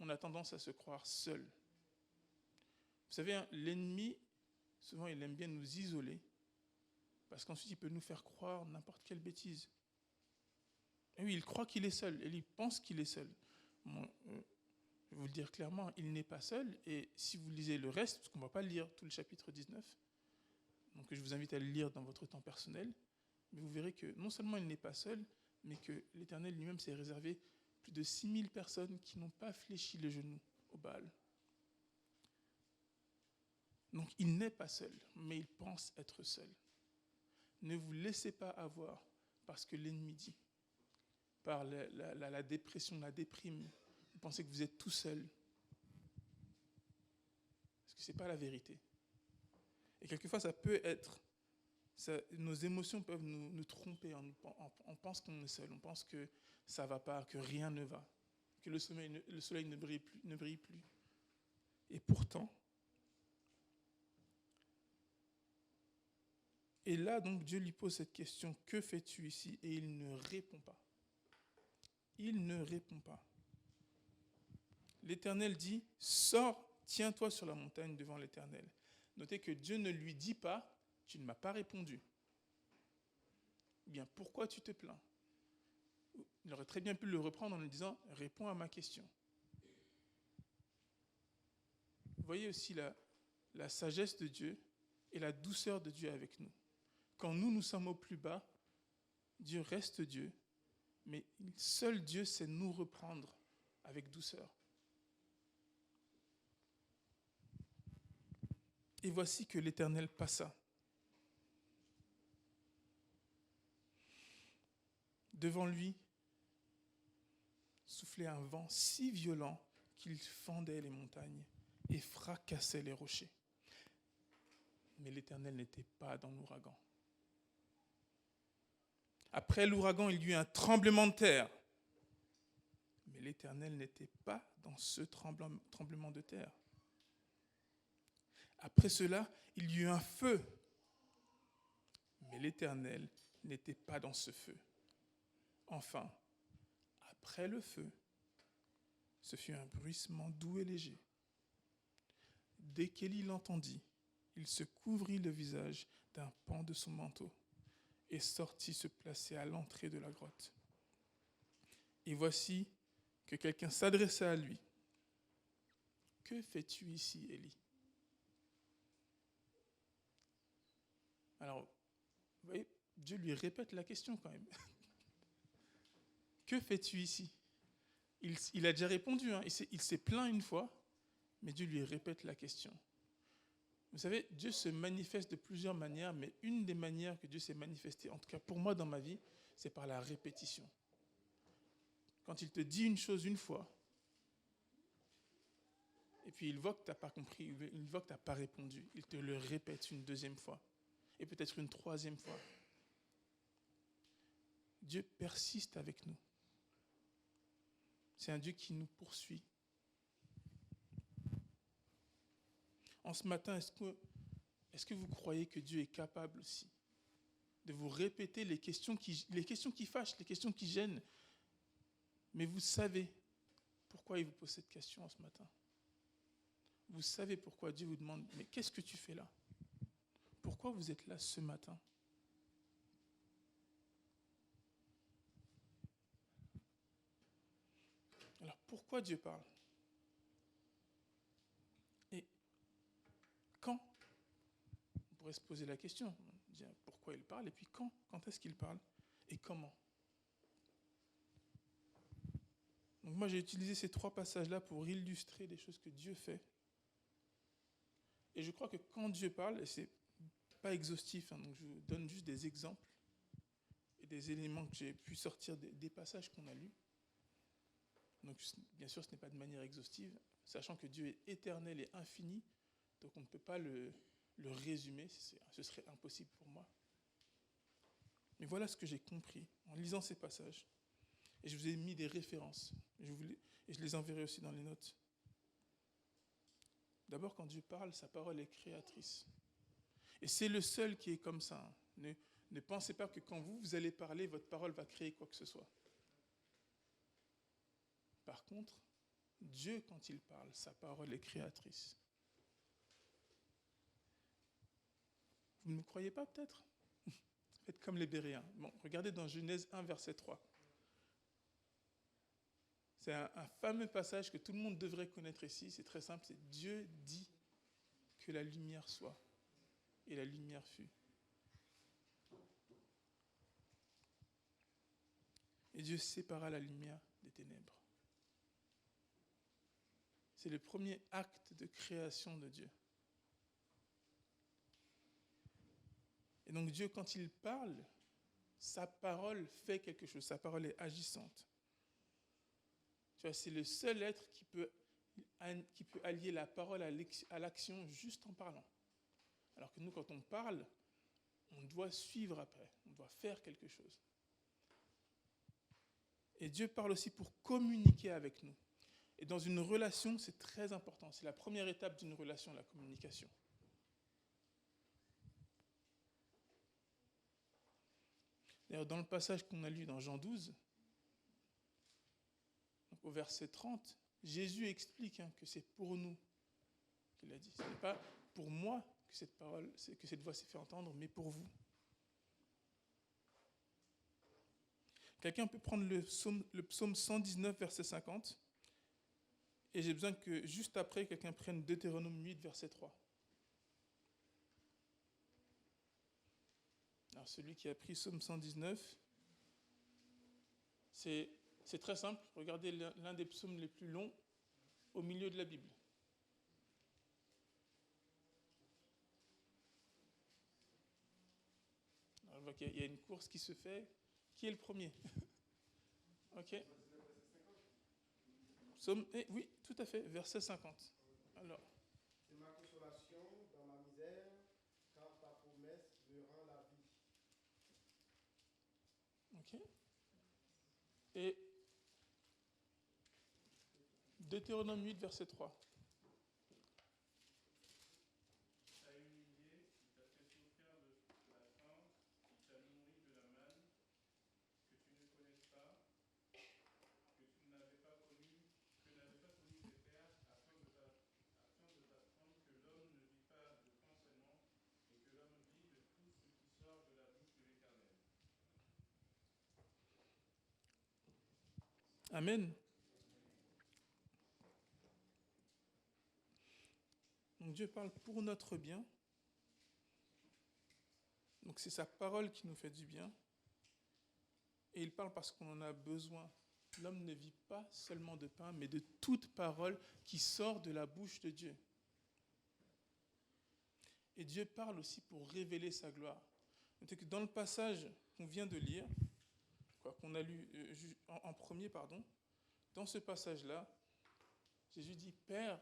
on a tendance à se croire seul. Vous savez, hein, l'ennemi, souvent, il aime bien nous isoler, parce qu'ensuite, il peut nous faire croire n'importe quelle bêtise. Et oui, il croit qu'il est seul, et il pense qu'il est seul. Bon, je vais vous le dire clairement, il n'est pas seul, et si vous lisez le reste, parce qu'on ne va pas lire tout le chapitre 19, donc je vous invite à le lire dans votre temps personnel, mais vous verrez que non seulement il n'est pas seul, mais que l'Éternel lui-même s'est réservé plus de 6000 personnes qui n'ont pas fléchi le genou au Baal. Donc il n'est pas seul, mais il pense être seul. Ne vous laissez pas avoir par ce que l'ennemi dit, par la dépression, la déprime. Vous pensez que vous êtes tout seul. Parce que ce n'est pas la vérité. Et quelquefois, ça peut être... nos émotions peuvent nous tromper. On pense qu'on est seul, on pense que ça ne va pas, que rien ne va, que le soleil ne brille plus. Et pourtant... Et là, donc, Dieu lui pose cette question, « Que fais-tu ici ?» Et il ne répond pas. Il ne répond pas. L'Éternel dit, « Sors, tiens-toi sur la montagne devant l'Éternel. » Notez que Dieu ne lui dit pas, « Tu ne m'as pas répondu. » Eh bien, pourquoi tu te plains ? Il aurait très bien pu le reprendre en lui disant, « Réponds à ma question. » Vous voyez aussi la sagesse de Dieu et la douceur de Dieu avec nous. Quand nous sommes au plus bas, Dieu reste Dieu, mais seul Dieu sait nous reprendre avec douceur. Et voici que l'Éternel passa. Devant lui, soufflait un vent si violent qu'il fendait les montagnes et fracassait les rochers. Mais l'Éternel n'était pas dans l'ouragan. Après l'ouragan, il y eut un tremblement de terre. Mais l'Éternel n'était pas dans ce tremblement de terre. Après cela, il y eut un feu. Mais l'Éternel n'était pas dans ce feu. Enfin, après le feu, ce fut un bruissement doux et léger. Dès qu'Élie l'entendit, il se couvrit le visage d'un pan de son manteau et sortit se placer à l'entrée de la grotte. Et voici que quelqu'un s'adressa à lui. « Que fais-tu ici, Élie ?» Alors, vous voyez, Dieu lui répète la question quand même. « Que fais-tu ici ?» Il a déjà répondu, hein, il s'est plaint une fois, mais Dieu lui répète la question. Vous savez, Dieu se manifeste de plusieurs manières, mais une des manières que Dieu s'est manifesté, en tout cas pour moi dans ma vie, c'est par la répétition. Quand il te dit une chose une fois, Et puis il voit que tu n'as pas compris, il voit que tu n'as pas répondu. Il te le répète une deuxième fois. Et peut-être une troisième fois. Dieu persiste avec nous. C'est un Dieu qui nous poursuit. En ce matin, est-ce que vous croyez que Dieu est capable aussi de vous répéter les questions qui fâchent, les questions qui gênent? Mais vous savez pourquoi il vous pose cette question en ce matin. Vous savez pourquoi Dieu vous demande, mais qu'est-ce que tu fais là? Pourquoi vous êtes là ce matin? Alors pourquoi Dieu parle? Et quand? On pourrait se poser la question, dire pourquoi il parle, et puis quand? Quand est-ce qu'il parle? Et comment? Donc moi j'ai utilisé ces 3 passages-là pour illustrer des choses que Dieu fait. Et je crois que quand Dieu parle, et c'est pas exhaustif, donc je vous donne juste des exemples et des éléments que j'ai pu sortir des passages qu'on a lus. Donc bien sûr ce n'est pas de manière exhaustive, sachant que Dieu est éternel et infini, donc on ne peut pas le résumer, ce serait impossible pour moi. Mais voilà ce que j'ai compris en lisant ces passages. Et je vous ai mis des références, et je les enverrai aussi dans les notes. D'abord, quand Dieu parle, sa parole est créatrice. Et c'est le seul qui est comme ça. Ne pensez pas que quand vous allez parler, votre parole va créer quoi que ce soit. Par contre, Dieu, quand il parle, sa parole est créatrice. Vous ne me croyez pas peut-être? Faites comme les Béréens. Bon, regardez dans Genèse 1, verset 3. C'est un fameux passage que tout le monde devrait connaître ici. C'est très simple. C'est Dieu dit que la lumière soit. Et la lumière fut. Et Dieu sépara la lumière des ténèbres. C'est le premier acte de création de Dieu. Et donc Dieu, quand il parle, sa parole fait quelque chose. Sa parole est agissante. Tu vois, c'est le seul être qui peut allier la parole à l'action juste en parlant. Alors que nous, quand on parle, on doit suivre après. On doit faire quelque chose. Et Dieu parle aussi pour communiquer avec nous. Et dans une relation, c'est très important. C'est la première étape d'une relation, la communication. D'ailleurs, dans le passage qu'on a lu dans Jean 12, au verset 30, Jésus explique que c'est pour nous qu'il a dit. Ce n'est pas pour moi que cette voix s'est fait entendre, mais pour vous. Quelqu'un peut prendre le psaume 119, verset 50. Et j'ai besoin que, juste après, quelqu'un prenne Deutéronome 8, verset 3. Alors, celui qui a pris psaume 119, c'est très simple. Regardez l'un des psaumes les plus longs au milieu de la Bible. Alors, je vois qu'il y a une course qui se fait. Qui est le premier? Ok. Psaume, oui, tout à fait, verset 50. Alors. C'est ma consolation dans ma misère, car ta promesse me rend la vie. Ok. Et Deutéronome 8, verset 3. Amen. Donc Dieu parle pour notre bien. Donc c'est sa parole qui nous fait du bien. Et il parle parce qu'on en a besoin. L'homme ne vit pas seulement de pain, mais de toute parole qui sort de la bouche de Dieu. Et Dieu parle aussi pour révéler sa gloire. Notez que dans le passage qu'on vient de lire, qu'on a lu en premier, dans ce passage-là, Jésus dit « Père,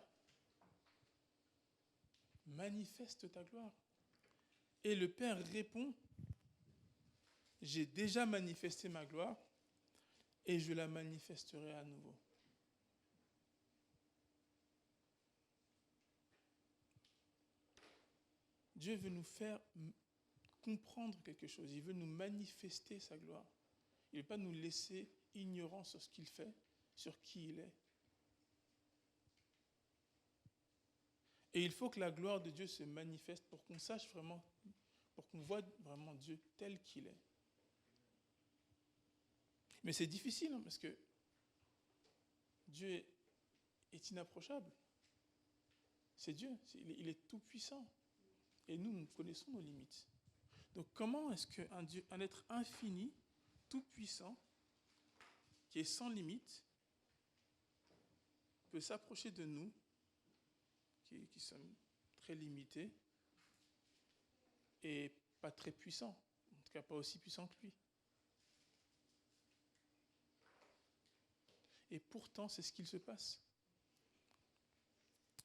manifeste ta gloire. Et le Père répond, j'ai déjà manifesté ma gloire et je la manifesterai à nouveau. Dieu veut nous faire comprendre quelque chose. Il veut nous manifester sa gloire. Il ne veut pas nous laisser ignorants sur ce qu'il fait, sur qui il est. Et il faut que la gloire de Dieu se manifeste pour qu'on sache vraiment, pour qu'on voit vraiment Dieu tel qu'il est. Mais c'est difficile, parce que Dieu est inapprochable. C'est Dieu, il est tout puissant. Et nous connaissons nos limites. Donc comment est-ce qu'un Dieu, un être infini, tout puissant, qui est sans limite, peut s'approcher de nous, qui sommes très limités, et pas très puissants, en tout cas pas aussi puissants que lui. Et pourtant, c'est ce qu'il se passe.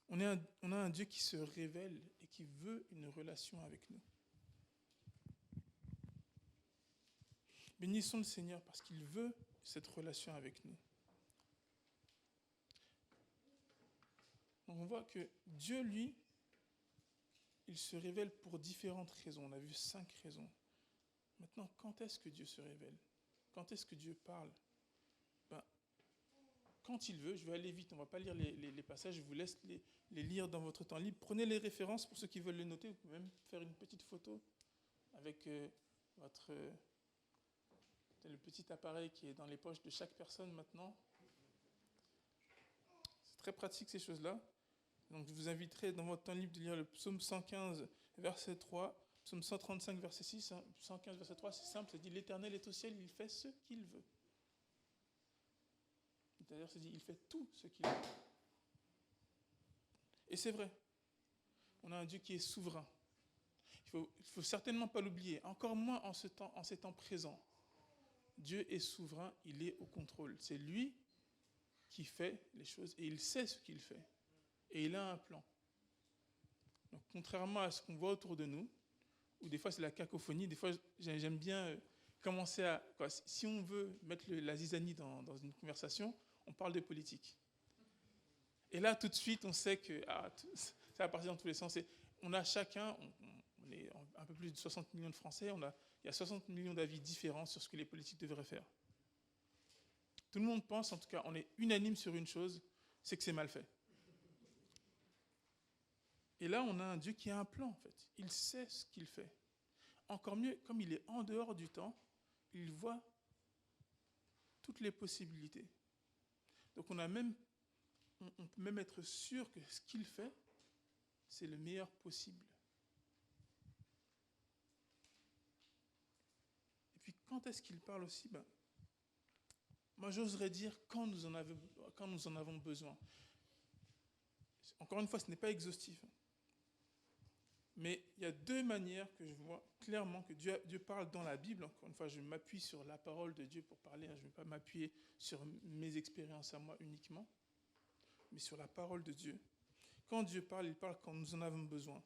On a un Dieu qui se révèle et qui veut une relation avec nous. Bénissons le Seigneur parce qu'il veut cette relation avec nous. Donc on voit que Dieu, lui, il se révèle pour différentes raisons. On a vu 5 raisons. Maintenant, quand est-ce que Dieu se révèle? Quand est-ce que Dieu parle? Quand il veut. Je vais aller vite, on ne va pas lire les passages, je vous laisse les lire dans votre temps libre. Prenez les références pour ceux qui veulent les noter, vous pouvez même faire une petite photo avec le petit appareil qui est dans les poches de chaque personne maintenant. C'est très pratique ces choses-là. Donc je vous inviterai dans votre temps libre de lire le psaume 115, verset 3, psaume 135, verset 6, 115, verset 3, c'est simple, ça dit « L'Éternel est au ciel, il fait ce qu'il veut ». D'ailleurs, c'est dit, il fait tout ce qu'il veut. Et c'est vrai. On a un Dieu qui est souverain. Il ne faut certainement pas l'oublier, encore moins en ces temps présents. Dieu est souverain, il est au contrôle. C'est lui qui fait les choses et il sait ce qu'il fait. Et il a un plan. Donc, contrairement à ce qu'on voit autour de nous, où des fois c'est la cacophonie, des fois j'aime bien commencer à... si on veut mettre la zizanie dans une conversation, on parle de politique. Et là, tout de suite, on sait que ça va partir dans tous les sens. Et on a chacun, on est un peu plus de 60 millions de Français, il y a 60 millions d'avis différents sur ce que les politiques devraient faire. Tout le monde pense, en tout cas, on est unanime sur une chose, c'est que c'est mal fait. Et là, on a un Dieu qui a un plan, en fait. Il sait ce qu'il fait. Encore mieux, comme il est en dehors du temps, il voit toutes les possibilités. Donc on peut même être sûr que ce qu'il fait, c'est le meilleur possible. Et puis quand est-ce qu'il parle aussi? Moi j'oserais dire quand nous en avons besoin. Encore une fois, ce n'est pas exhaustif. Mais il y a 2 manières que je vois clairement que Dieu parle dans la Bible. Encore une fois, je m'appuie sur la parole de Dieu pour parler. Je ne vais pas m'appuyer sur mes expériences à moi uniquement, mais sur la parole de Dieu. Quand Dieu parle, il parle quand nous en avons besoin.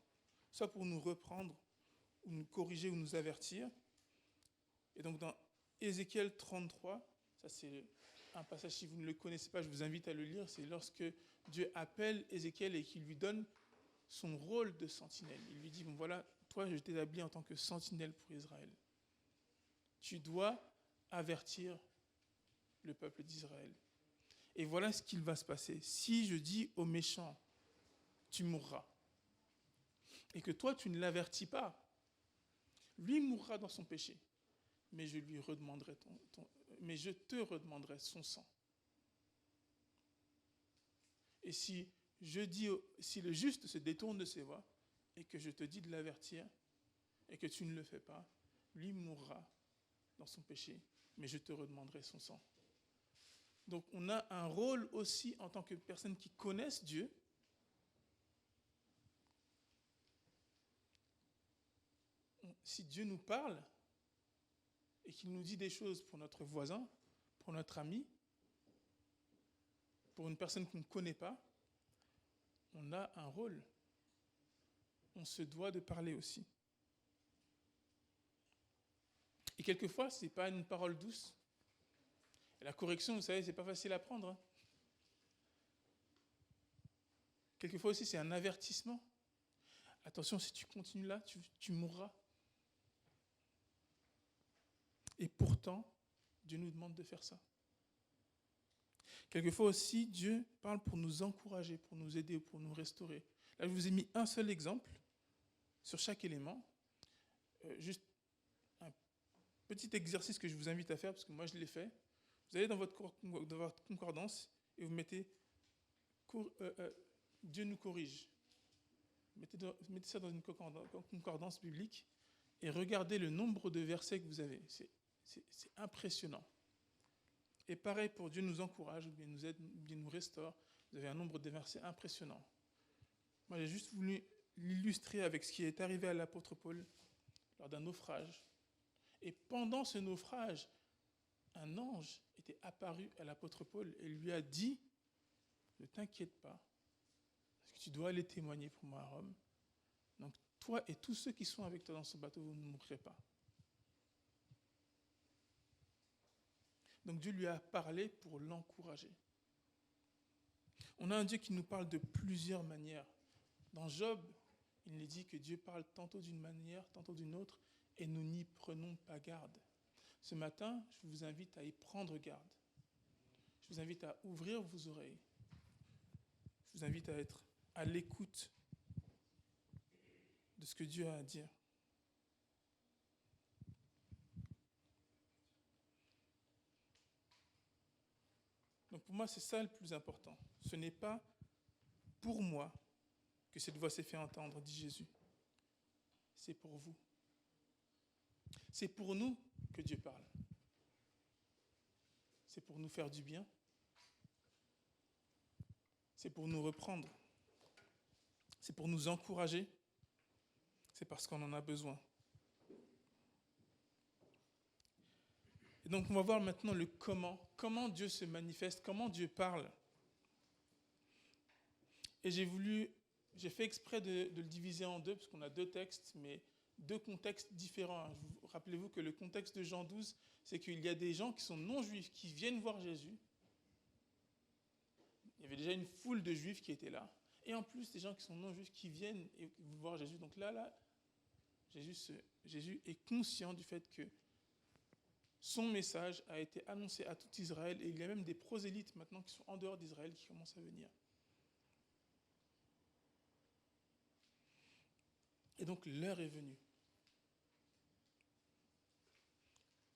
Soit pour nous reprendre, ou nous corriger, ou nous avertir. Et donc dans Ézéchiel 33, ça c'est un passage, si vous ne le connaissez pas, je vous invite à le lire. C'est lorsque Dieu appelle Ézéchiel et qu'il lui donne son rôle de sentinelle. Il lui dit, bon voilà, toi je t'établis en tant que sentinelle pour Israël. Tu dois avertir le peuple d'Israël. Et voilà ce qu'il va se passer. Si je dis au méchant, tu mourras, et que toi tu ne l'avertis pas, lui mourra dans son péché, mais je te redemanderai son sang. Et si le juste se détourne de ses voies, et que je te dis de l'avertir, et que tu ne le fais pas, lui mourra dans son péché, mais je te redemanderai son sang. Donc on a un rôle aussi en tant que personnes qui connaissent Dieu, si Dieu nous parle, et qu'il nous dit des choses pour notre voisin, pour notre ami, pour une personne qu'on ne connaît pas, on a un rôle. on se doit de parler aussi. Et quelquefois, ce n'est pas une parole douce. Et la correction, vous savez, ce n'est pas facile à prendre. Hein. Quelquefois aussi, c'est un avertissement. Attention, si tu continues là, tu mourras. Et pourtant, Dieu nous demande de faire ça. Quelquefois aussi, Dieu parle pour nous encourager, pour nous aider, pour nous restaurer. Là, je vous ai mis un seul exemple sur chaque élément. Juste un petit exercice que je vous invite à faire, parce que moi, je l'ai fait. Vous allez dans votre concordance et vous mettez Dieu nous corrige. Mettez ça dans une concordance biblique et regardez le nombre de versets que vous avez. C'est impressionnant. Et pareil pour Dieu nous encourage, ou bien nous aide, ou bien nous restaure. Vous avez un nombre de versets impressionnant. Moi, j'ai juste voulu l'illustrer avec ce qui est arrivé à l'apôtre Paul lors d'un naufrage. Et pendant ce naufrage, un ange était apparu à l'apôtre Paul et lui a dit « Ne t'inquiète pas, parce que tu dois aller témoigner pour moi à Rome. Donc toi et tous ceux qui sont avec toi dans ce bateau, vous ne mourrez pas. » Donc Dieu lui a parlé pour l'encourager. On a un Dieu qui nous parle de plusieurs manières. Dans Job, il nous dit que Dieu parle tantôt d'une manière, tantôt d'une autre, et nous n'y prenons pas garde. Ce matin, je vous invite à y prendre garde. Je vous invite à ouvrir vos oreilles. Je vous invite à être à l'écoute de ce que Dieu a à dire. Donc pour moi, c'est ça le plus important. Ce n'est pas pour moi que cette voix s'est fait entendre, dit Jésus. C'est pour vous. C'est pour nous que Dieu parle. C'est pour nous faire du bien. C'est pour nous reprendre. C'est pour nous encourager. C'est parce qu'on en a besoin. Et donc on va voir maintenant le comment. Comment Dieu se manifeste, comment Dieu parle. Et j'ai fait exprès de le diviser en deux, parce qu'on a deux textes, mais deux contextes différents. Rappelez-vous que le contexte de Jean 12, c'est qu'il y a des gens qui sont non-juifs, qui viennent voir Jésus. Il y avait déjà une foule de juifs qui étaient là. Et en plus, des gens qui sont non-juifs qui viennent voir Jésus. Donc là, Jésus est conscient du fait que son message a été annoncé à tout Israël. Et il y a même des prosélytes maintenant qui sont en dehors d'Israël qui commencent à venir. Et donc l'heure est venue.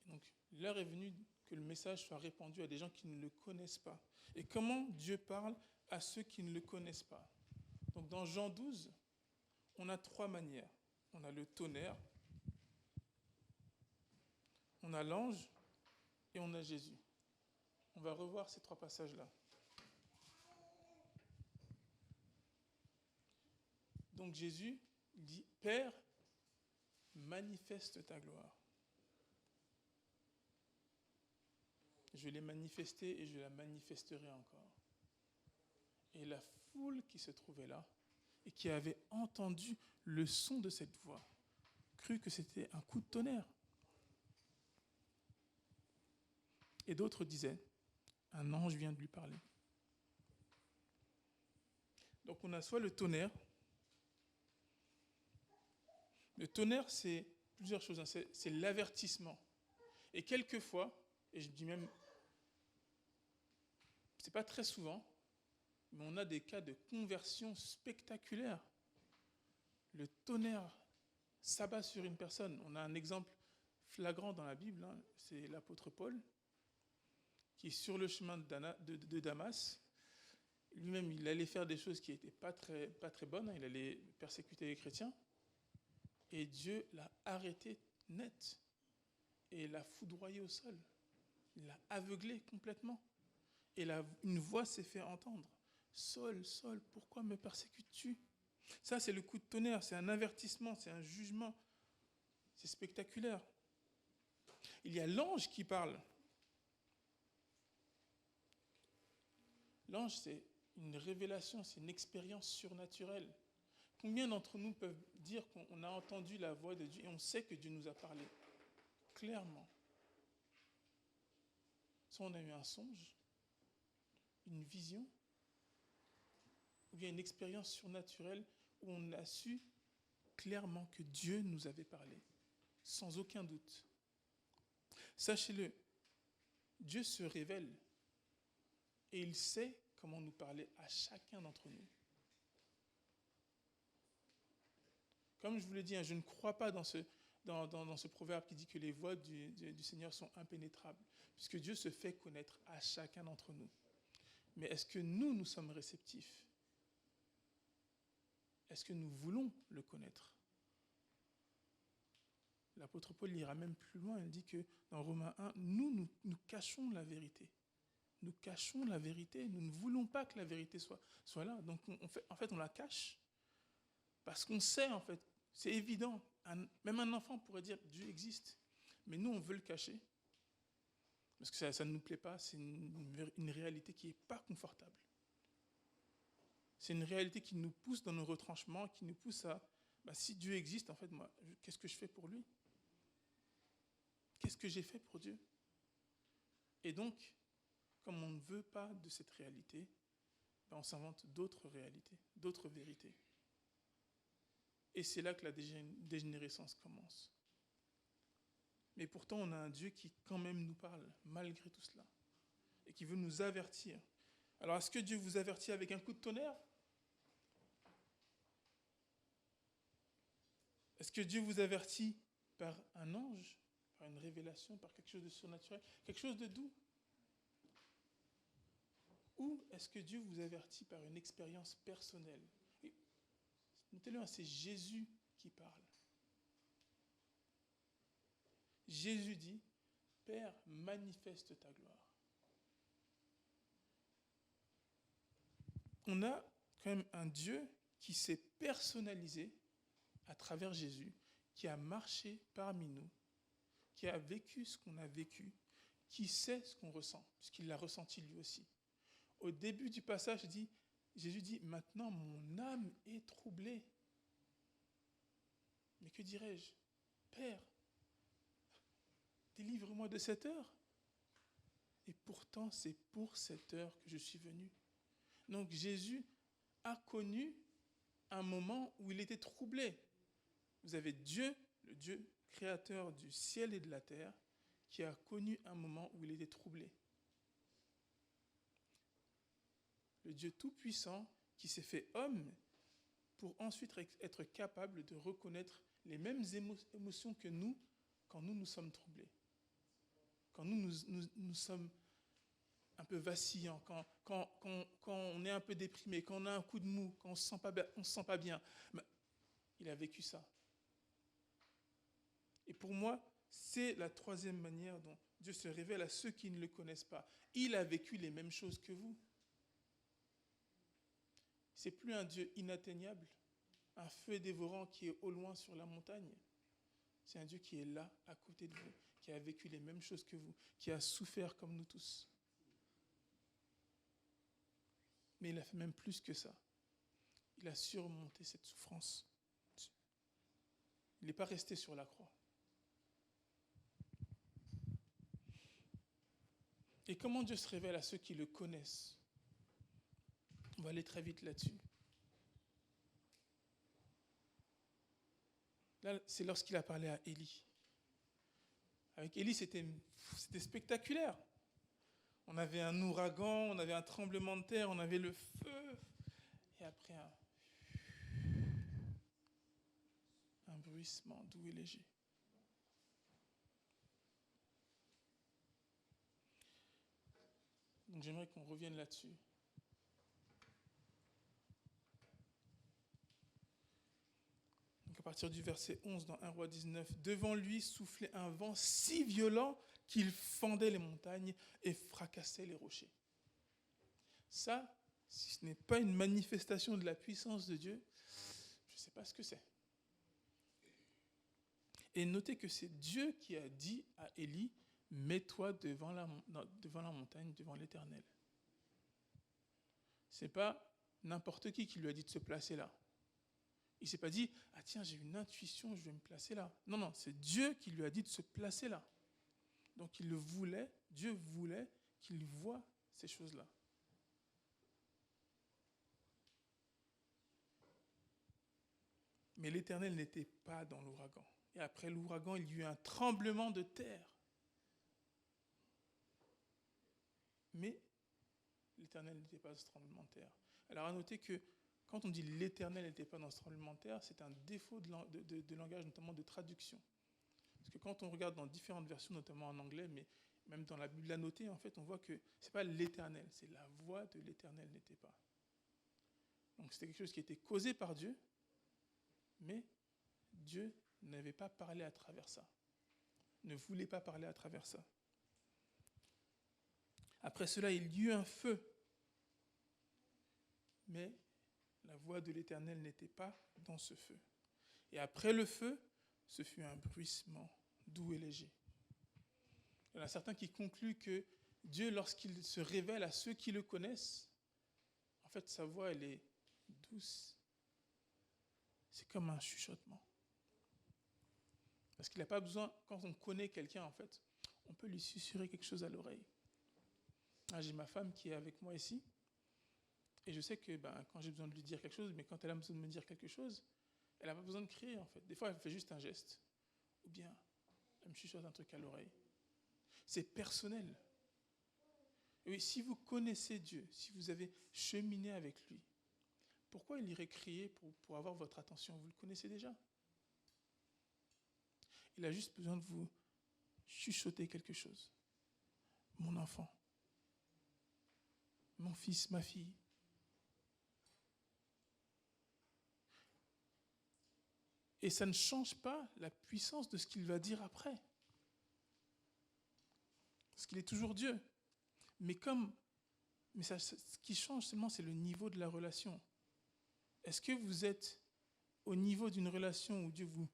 Donc, l'heure est venue que le message soit répandu à des gens qui ne le connaissent pas. Et comment Dieu parle à ceux qui ne le connaissent pas? Donc, dans Jean 12, on a trois manières. On a le tonnerre, on a l'ange et on a Jésus. On va revoir ces trois passages-là. Donc, Jésus dit « Père, manifeste ta gloire. » Je l'ai manifestée et je la manifesterai encore. Et la foule qui se trouvait là et qui avait entendu le son de cette voix crut que c'était un coup de tonnerre. Et d'autres disaient, un ange vient de lui parler. Donc on a soit le tonnerre. Le tonnerre, c'est plusieurs choses. C'est l'avertissement. Et quelquefois, et je dis même, c'est pas très souvent, mais on a des cas de conversion spectaculaires. Le tonnerre s'abat sur une personne. On a un exemple flagrant dans la Bible, hein, c'est l'apôtre Paul, qui est sur le chemin de Damas. Lui-même, il allait faire des choses qui n'étaient pas très bonnes, hein, il allait persécuter les chrétiens, et Dieu l'a arrêté net, et l'a foudroyé au sol. Il l'a aveuglé complètement. Et une voix s'est fait entendre. « Saul, Saul, pourquoi me persécutes-tu » Ça, c'est le coup de tonnerre, c'est un avertissement, c'est un jugement. C'est spectaculaire. Il y a l'ange qui parle. L'ange, c'est une révélation, c'est une expérience surnaturelle. Combien d'entre nous peuvent dire qu'on a entendu la voix de Dieu et on sait que Dieu nous a parlé clairement? Soit on a eu un songe, une vision, ou bien une expérience surnaturelle où on a su clairement que Dieu nous avait parlé, sans aucun doute. Sachez-le, Dieu se révèle et il sait comment nous parler à chacun d'entre nous. Comme je vous l'ai dit, je ne crois pas dans ce proverbe qui dit que les voies du Seigneur sont impénétrables, puisque Dieu se fait connaître à chacun d'entre nous. Mais est-ce que nous sommes réceptifs? Est-ce que nous voulons le connaître? L'apôtre Paul ira même plus loin, il dit que dans Romains 1, nous cachons la vérité. Nous cachons la vérité, nous ne voulons pas que la vérité soit là. Donc on la cache, parce qu'on sait, en fait, c'est évident. Même un enfant pourrait dire Dieu existe, mais nous, on veut le cacher, parce que ça ne nous plaît pas, c'est une réalité qui n'est pas confortable. C'est une réalité qui nous pousse dans nos retranchements, qui nous pousse à, si Dieu existe, en fait, moi, qu'est-ce que je fais pour lui? Qu'est-ce que j'ai fait pour Dieu? Et donc, comme on ne veut pas de cette réalité, on s'invente d'autres réalités, d'autres vérités. Et c'est là que la dégénérescence commence. Mais pourtant, on a un Dieu qui quand même nous parle, malgré tout cela, et qui veut nous avertir. Alors, est-ce que Dieu vous avertit avec un coup de tonnerre? Est-ce que Dieu vous avertit par un ange, par une révélation, par quelque chose de surnaturel, quelque chose de doux? Ou est-ce que Dieu vous avertit par une expérience personnelle? Et notez-le, c'est Jésus qui parle. Jésus dit, « Père, manifeste ta gloire. » On a quand même un Dieu qui s'est personnalisé à travers Jésus, qui a marché parmi nous, qui a vécu ce qu'on a vécu, qui sait ce qu'on ressent, puisqu'il l'a ressenti lui aussi. Au début du passage, Jésus dit, « Maintenant, mon âme est troublée. » Mais que dirais-je? Père, délivre-moi de cette heure. Et pourtant, c'est pour cette heure que je suis venu. Donc Jésus a connu un moment où il était troublé. Vous avez Dieu, le Dieu créateur du ciel et de la terre, qui a connu un moment où il était troublé. Le Dieu tout-puissant qui s'est fait homme pour ensuite être capable de reconnaître les mêmes émotions que nous quand nous sommes troublés. Quand nous sommes un peu vacillants, quand on est un peu déprimé, quand on a un coup de mou, quand on ne se sent pas bien. Il a vécu ça. Et pour moi, c'est la troisième manière dont Dieu se révèle à ceux qui ne le connaissent pas. Il a vécu les mêmes choses que vous. C'est plus un Dieu inatteignable, un feu dévorant qui est au loin sur la montagne. C'est un Dieu qui est là, à côté de vous, qui a vécu les mêmes choses que vous, qui a souffert comme nous tous. Mais il a fait même plus que ça. Il a surmonté cette souffrance. Il n'est pas resté sur la croix. Et comment Dieu se révèle à ceux qui le connaissent? On va aller très vite là-dessus. Là, c'est lorsqu'il a parlé à Élie. Avec Élie, c'était spectaculaire. On avait un ouragan, on avait un tremblement de terre, on avait le feu. Et après, un bruissement doux et léger. Donc j'aimerais qu'on revienne là-dessus. Donc à partir du verset 11 dans 1 Roi 19, « Devant lui soufflait un vent si violent qu'il fendait les montagnes et fracassait les rochers. » Ça, si ce n'est pas une manifestation de la puissance de Dieu, je ne sais pas ce que c'est. Et notez que c'est Dieu qui a dit à Élie, « Mets-toi devant la montagne, devant l'Éternel. » Ce n'est pas n'importe qui lui a dit de se placer là. Il ne s'est pas dit, ah tiens, j'ai une intuition, je vais me placer là. Non, non, c'est Dieu qui lui a dit de se placer là. Donc il le voulait, Dieu voulait qu'il voie ces choses-là. Mais l'Éternel n'était pas dans l'ouragan. Et après l'ouragan, il y eut un tremblement de terre. Mais l'Éternel n'était pas dans ce tremblement de terre. Alors à noter que quand on dit l'Éternel n'était pas dans ce tremblement de terre, c'est un défaut de langage, notamment de traduction. Parce que quand on regarde dans différentes versions, notamment en anglais, mais même dans la Bible annotée, en fait, on voit que ce n'est pas l'Éternel, c'est la voix de l'Éternel n'était pas. Donc c'était quelque chose qui était causé par Dieu, mais Dieu n'avait pas parlé à travers ça, ne voulait pas parler à travers ça. Après cela, il y eut un feu, mais la voix de l'Éternel n'était pas dans ce feu. Et après le feu, ce fut un bruissement doux et léger. Il y en a certains qui concluent que Dieu, lorsqu'il se révèle à ceux qui le connaissent, en fait, sa voix, elle est douce. C'est comme un chuchotement. Parce qu'il n'a pas besoin, quand on connaît quelqu'un, en fait, on peut lui susurrer quelque chose à l'oreille. J'ai ma femme qui est avec moi ici, et je sais que quand j'ai besoin de lui dire quelque chose, mais quand elle a besoin de me dire quelque chose, elle n'a pas besoin de crier, en fait. Des fois, elle fait juste un geste, ou bien elle me chuchote un truc à l'oreille. C'est personnel. Et oui, si vous connaissez Dieu, si vous avez cheminé avec lui, pourquoi il irait crier pour avoir votre attention? Vous le connaissez déjà. Il a juste besoin de vous chuchoter quelque chose. Mon enfant, mon fils, ma fille. Et ça ne change pas la puissance de ce qu'il va dire après. Parce qu'il est toujours Dieu. Mais ce qui change seulement, c'est le niveau de la relation. Est-ce que vous êtes au niveau d'une relation où Dieu vous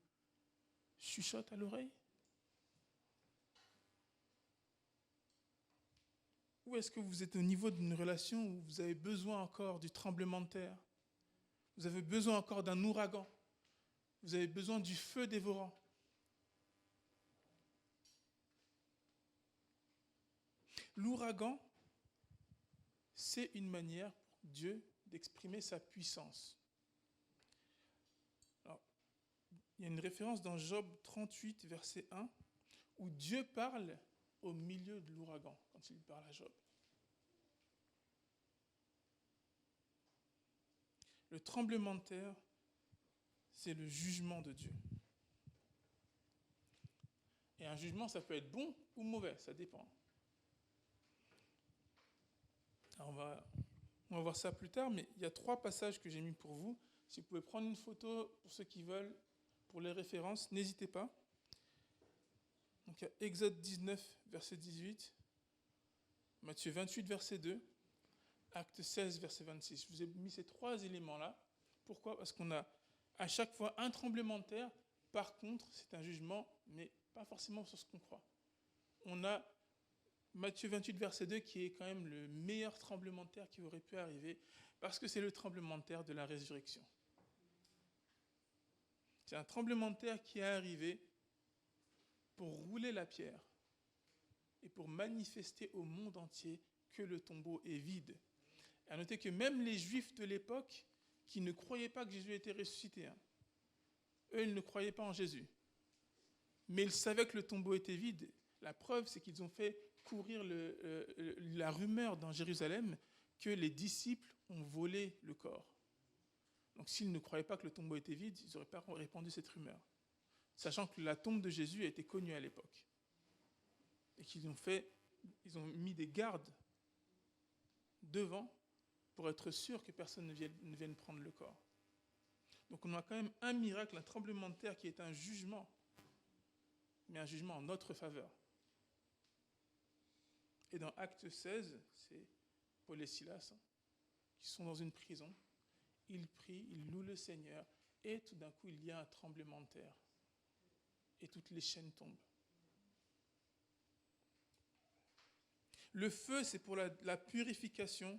chuchote à l'oreille? Ou est-ce que vous êtes au niveau d'une relation où vous avez besoin encore du tremblement de terre? Vous avez besoin encore d'un ouragan? Vous avez besoin du feu dévorant? L'ouragan, c'est une manière pour Dieu d'exprimer sa puissance. Alors, il y a une référence dans Job 38, verset 1, où Dieu parle au milieu de l'ouragan, quand il parle à Job. Le tremblement de terre, c'est le jugement de Dieu. Et un jugement, ça peut être bon ou mauvais, ça dépend. Alors on va voir ça plus tard, mais il y a 3 passages que j'ai mis pour vous. Si vous pouvez prendre une photo pour ceux qui veulent, pour les références, n'hésitez pas. Donc il y a Exode 19, verset 18, Matthieu 28, verset 2, Acte 16, verset 26. Je vous ai mis ces 3 éléments-là. Pourquoi? Parce qu'on a à chaque fois un tremblement de terre. Par contre, c'est un jugement, mais pas forcément sur ce qu'on croit. On a Matthieu 28, verset 2, qui est quand même le meilleur tremblement de terre qui aurait pu arriver, parce que c'est le tremblement de terre de la résurrection. C'est un tremblement de terre qui est arrivé pour rouler la pierre et pour manifester au monde entier que le tombeau est vide. Et à noter que même les Juifs de l'époque, qui ne croyaient pas que Jésus était ressuscité, eux, ils ne croyaient pas en Jésus. Mais ils savaient que le tombeau était vide. La preuve, c'est qu'ils ont fait courir la rumeur dans Jérusalem que les disciples ont volé le corps. Donc s'ils ne croyaient pas que le tombeau était vide, ils n'auraient pas répandu cette rumeur. Sachant que la tombe de Jésus a été connue à l'époque. Et qu'ils ont mis des gardes devant pour être sûr que personne ne vienne prendre le corps. Donc on a quand même un miracle, un tremblement de terre qui est un jugement, mais un jugement en notre faveur. Et dans Acte 16, c'est Paul et Silas qui sont dans une prison. Ils prient, ils louent le Seigneur, et tout d'un coup, il y a un tremblement de terre. Et toutes les chaînes tombent. Le feu, c'est pour la purification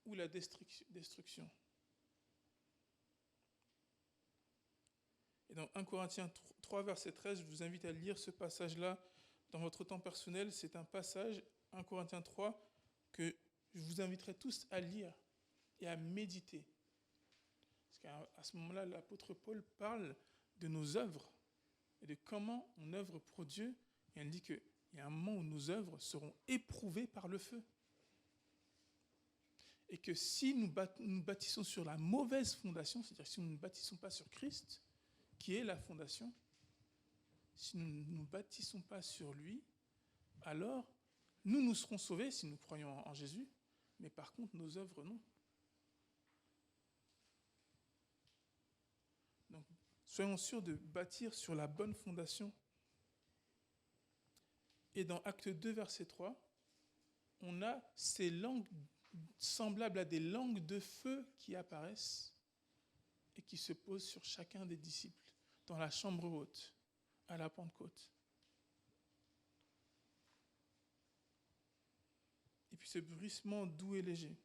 ou la destruction. Et dans 1 Corinthiens 3, verset 13, je vous invite à lire ce passage-là dans votre temps personnel. C'est un passage, 1 Corinthiens 3, que je vous inviterai tous à lire et à méditer. Parce qu'à ce moment-là, l'apôtre Paul parle de nos œuvres et de comment on œuvre pour Dieu. Et il dit qu'il y a un moment où nos œuvres seront éprouvées par le feu. Et que si nous bâtissons sur la mauvaise fondation, c'est-à-dire si nous ne bâtissons pas sur Christ, qui est la fondation, si nous ne nous bâtissons pas sur lui, alors nous serons sauvés si nous croyons en Jésus, mais par contre nos œuvres non. Donc soyons sûrs de bâtir sur la bonne fondation. Et dans Acte 2, verset 3, on a ces langues semblables à des langues de feu qui apparaissent et qui se posent sur chacun des disciples dans la chambre haute, à la Pentecôte. Et puis ce bruissement doux et léger.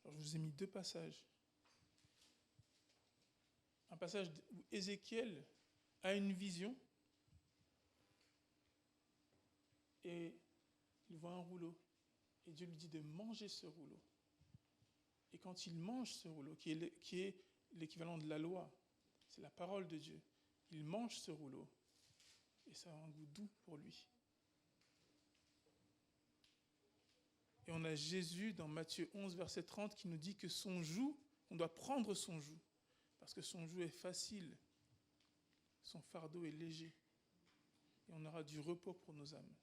Alors je vous ai mis 2 passages. Un passage où Ézéchiel a une vision et il voit un rouleau. Et Dieu lui dit de manger ce rouleau. Et quand il mange ce rouleau, qui est l'équivalent de la loi, c'est la parole de Dieu, il mange ce rouleau et ça a un goût doux pour lui. Et on a Jésus dans Matthieu 11, verset 30, qui nous dit que son joug, on doit prendre son joug, parce que son joug est facile, son fardeau est léger, et on aura du repos pour nos âmes.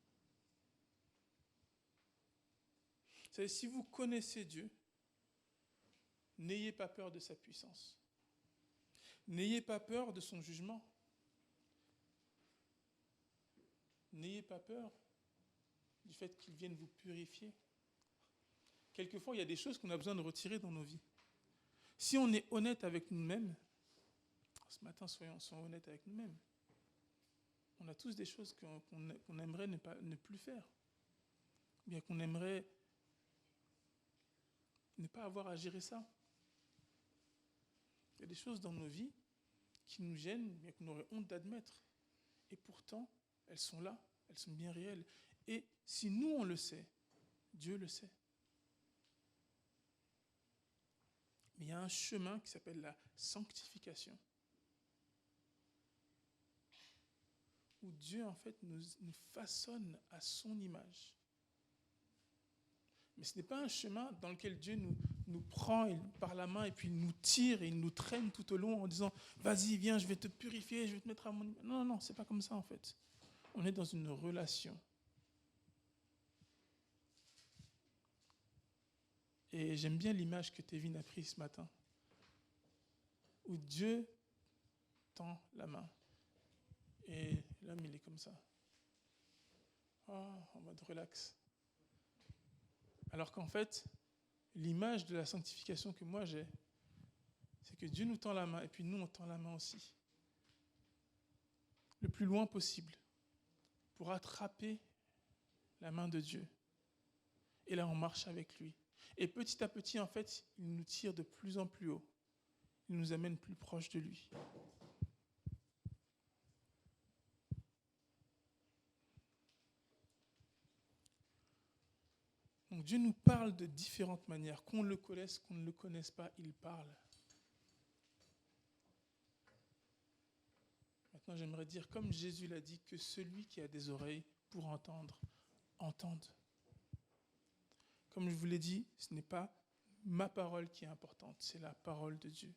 Vous savez, si vous connaissez Dieu, n'ayez pas peur de sa puissance. N'ayez pas peur de son jugement. N'ayez pas peur du fait qu'il vienne vous purifier. Quelquefois, il y a des choses qu'on a besoin de retirer dans nos vies. Si on est honnête avec nous-mêmes, ce matin, soyons honnêtes avec nous-mêmes. On a tous des choses qu'on aimerait ne plus faire. Ou bien qu'on aimerait ne pas avoir à gérer ça. Il y a des choses dans nos vies qui nous gênent, bien qu'on aurait honte d'admettre. Et pourtant, elles sont là, elles sont bien réelles. Et si nous, on le sait, Dieu le sait. Mais il y a un chemin qui s'appelle la sanctification. Où Dieu, en fait, nous façonne à son image. Mais ce n'est pas un chemin dans lequel Dieu nous prend par la main et puis nous tire et il nous traîne tout au long en disant « Vas-y, viens, je vais te purifier, je vais te mettre à mon image. » Non, non, c'est pas comme ça en fait. On est dans une relation. Et j'aime bien l'image que Tevin a prise ce matin, où Dieu tend la main. Et l'homme, il est comme ça. En mode relax. Alors qu'en fait, l'image de la sanctification que moi j'ai, c'est que Dieu nous tend la main et puis nous, on tend la main aussi. Le plus loin possible pour attraper la main de Dieu. Et là, on marche avec lui. Et petit à petit, en fait, il nous tire de plus en plus haut. Il nous amène plus proche de lui. Donc Dieu nous parle de différentes manières. Qu'on le connaisse, qu'on ne le connaisse pas, il parle. Maintenant, j'aimerais dire, comme Jésus l'a dit, que celui qui a des oreilles pour entendre, entende. Comme je vous l'ai dit, ce n'est pas ma parole qui est importante, c'est la parole de Dieu.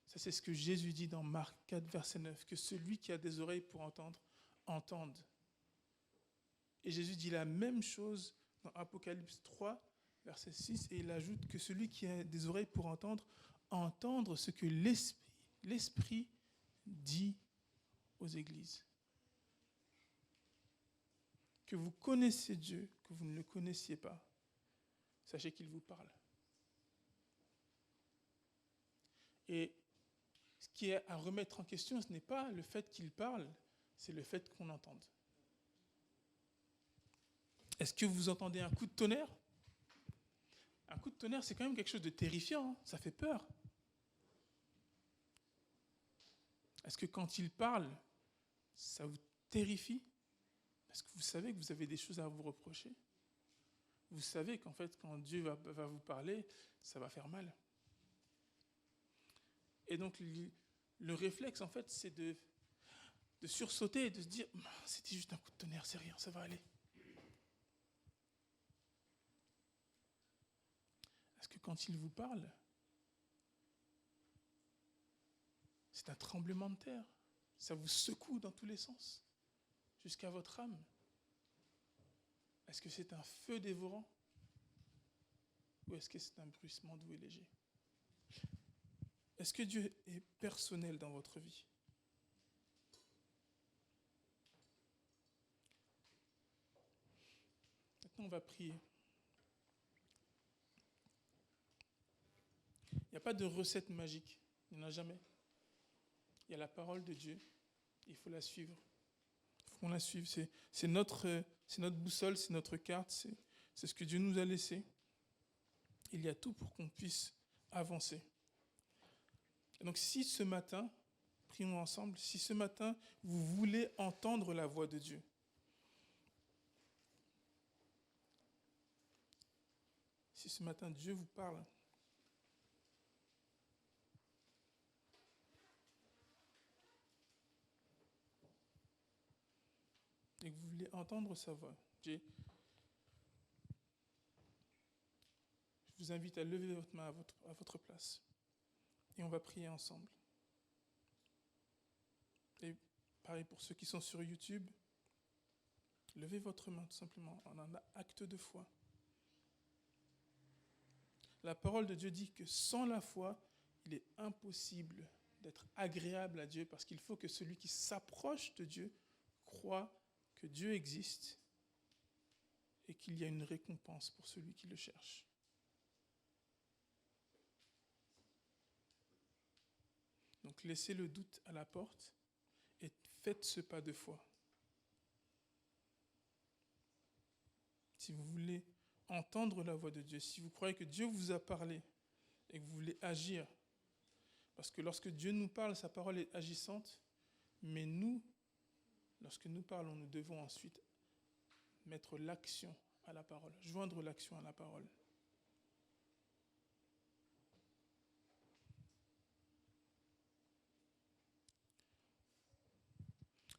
Ça, c'est ce que Jésus dit dans Marc 4, verset 9, que celui qui a des oreilles pour entendre, entende. Et Jésus dit la même chose dans Apocalypse 3, verset 6, et il ajoute que celui qui a des oreilles pour entendre ce que l'Esprit dit aux églises. Que vous connaissez Dieu, que vous ne le connaissiez pas, sachez qu'il vous parle. Et ce qui est à remettre en question, ce n'est pas le fait qu'il parle, c'est le fait qu'on entende. Est-ce que vous entendez un coup de tonnerre ? Un coup de tonnerre, c'est quand même quelque chose de terrifiant, hein, ça fait peur. Est-ce que quand il parle, ça vous terrifie? Parce que vous savez que vous avez des choses à vous reprocher. Vous savez qu'en fait, quand Dieu va vous parler, ça va faire mal. Et donc, le réflexe, en fait, c'est de sursauter et de se dire « C'était juste un coup de tonnerre, c'est rien, ça va aller ». Est-ce que quand il vous parle, c'est un tremblement de terre? Ça vous secoue dans tous les sens, jusqu'à votre âme? Est-ce que c'est un feu dévorant? Ou est-ce que c'est un bruissement doux et léger? Est-ce que Dieu est personnel dans votre vie? Maintenant, on va prier. Il n'y a pas de recette magique. Il n'y en a jamais. Il y a la parole de Dieu. Il faut la suivre. Il faut qu'on la suive. C'est notre boussole, c'est notre carte, c'est ce que Dieu nous a laissé. Il y a tout pour qu'on puisse avancer. Et donc si ce matin, prions ensemble, si ce matin vous voulez entendre la voix de Dieu, si ce matin Dieu vous parle, et que vous voulez entendre sa voix, je vous invite à lever votre main à votre place. Et on va prier ensemble. Et pareil pour ceux qui sont sur YouTube, levez votre main tout simplement en un acte de foi. La parole de Dieu dit que sans la foi, il est impossible d'être agréable à Dieu parce qu'il faut que celui qui s'approche de Dieu croit que Dieu existe et qu'il y a une récompense pour celui qui le cherche. Donc laissez le doute à la porte et faites ce pas de foi. Si vous voulez entendre la voix de Dieu, si vous croyez que Dieu vous a parlé et que vous voulez agir, parce que lorsque Dieu nous parle, sa parole est agissante, mais nous, lorsque nous parlons, nous devons ensuite mettre l'action à la parole, joindre l'action à la parole.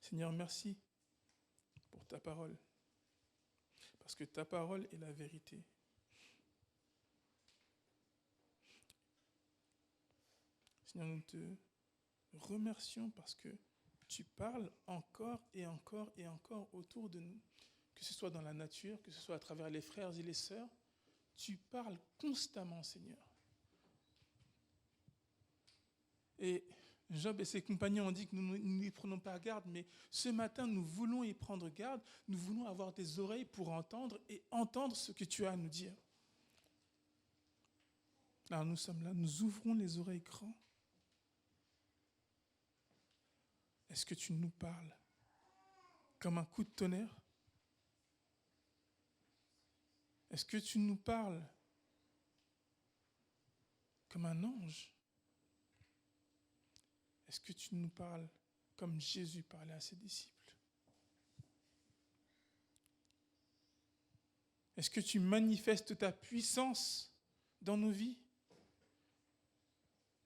Seigneur, merci pour ta parole, parce que ta parole est la vérité. Seigneur, nous te remercions parce que tu parles encore et encore et encore autour de nous, que ce soit dans la nature, que ce soit à travers les frères et les sœurs. Tu parles constamment, Seigneur. Et Job et ses compagnons ont dit que nous n'y prenons pas garde, mais ce matin, nous voulons y prendre garde. Nous voulons avoir des oreilles pour entendre et entendre ce que tu as à nous dire. Alors nous sommes là, nous ouvrons les oreilles grands. Est-ce que tu nous parles comme un coup de tonnerre? Est-ce que tu nous parles comme un ange? Est-ce que tu nous parles comme Jésus parlait à ses disciples? Est-ce que tu manifestes ta puissance dans nos vies?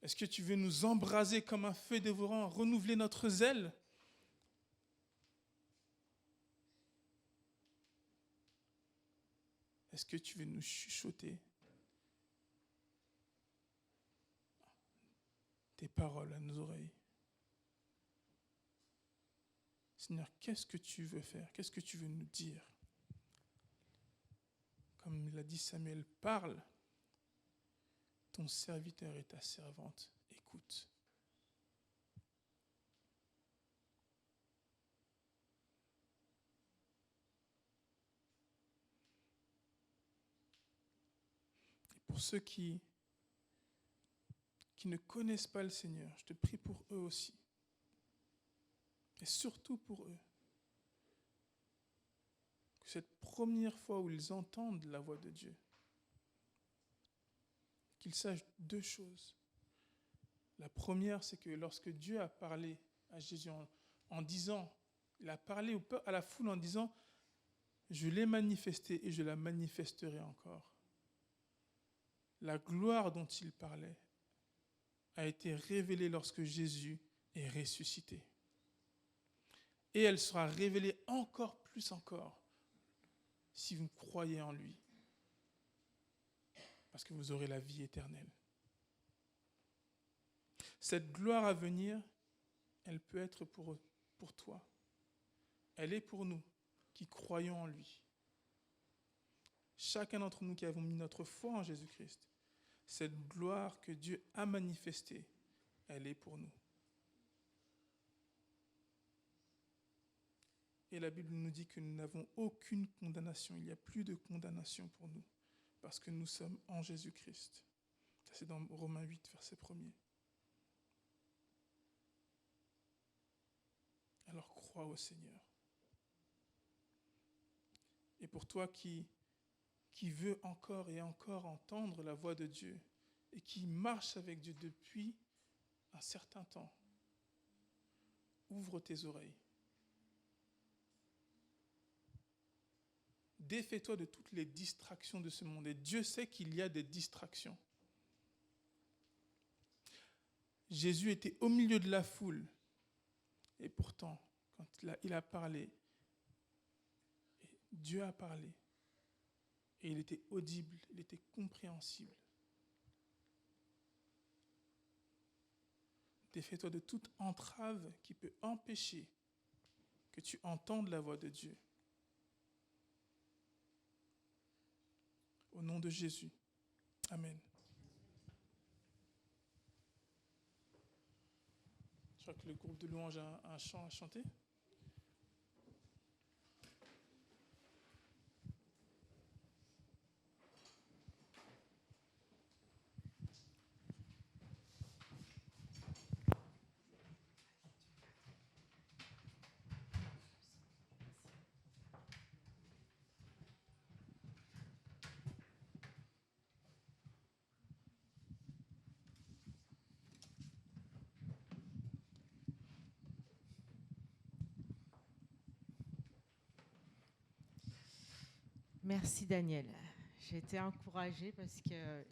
Est-ce que tu veux nous embraser comme un feu dévorant, renouveler notre zèle? Est-ce que tu veux nous chuchoter tes paroles à nos oreilles? Seigneur, qu'est-ce que tu veux faire? Qu'est-ce que tu veux nous dire? Comme l'a dit Samuel, parle. Ton serviteur et ta servante écoute. Et pour ceux qui ne connaissent pas le Seigneur, je te prie pour eux aussi. Et surtout pour eux. Que cette première fois où ils entendent la voix de Dieu, qu'ils sachent deux choses. La première, c'est que lorsque Dieu a parlé à Jésus en disant, il a parlé à la foule en disant, je l'ai manifesté et je la manifesterai encore. La gloire dont il parlait a été révélée lorsque Jésus est ressuscité. Et elle sera révélée encore plus encore si vous croyez en lui. Parce que vous aurez la vie éternelle. Cette gloire à venir, elle peut être pour toi. Elle est pour nous qui croyons en lui. Chacun d'entre nous qui avons mis notre foi en Jésus-Christ, cette gloire que Dieu a manifestée, elle est pour nous. Et la Bible nous dit que nous n'avons aucune condamnation. Il n'y a plus de condamnation pour nous, parce que nous sommes en Jésus-Christ. Ça, c'est dans Romains 8, verset 1er. Alors crois au Seigneur. Et pour toi qui veux encore et encore entendre la voix de Dieu et qui marche avec Dieu depuis un certain temps, ouvre tes oreilles. Défais-toi de toutes les distractions de ce monde. Et Dieu sait qu'il y a des distractions. Jésus était au milieu de la foule. Et pourtant, quand il a parlé, Dieu a parlé. Et il était audible, il était compréhensible. Défais-toi de toute entrave qui peut empêcher que tu entendes la voix de Dieu. Au nom de Jésus. Amen. Je crois que le groupe de louanges a un chant à chanter. Merci Daniel. J'ai été encouragée parce que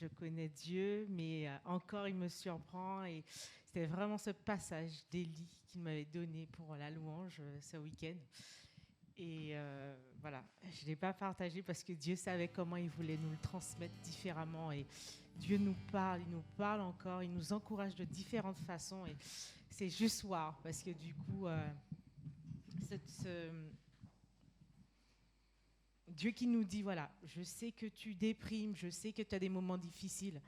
je connais Dieu, mais encore il me surprend. Et c'était vraiment ce passage d'Élie qu'il m'avait donné pour la louange ce week-end. Et voilà, je ne l'ai pas partagé parce que Dieu savait comment il voulait nous le transmettre différemment. Et Dieu nous parle, il nous parle encore, il nous encourage de différentes façons. Et c'est juste wow, parce que du coup, Dieu qui nous dit, voilà, je sais que tu déprimes, je sais que tu as des moments difficiles,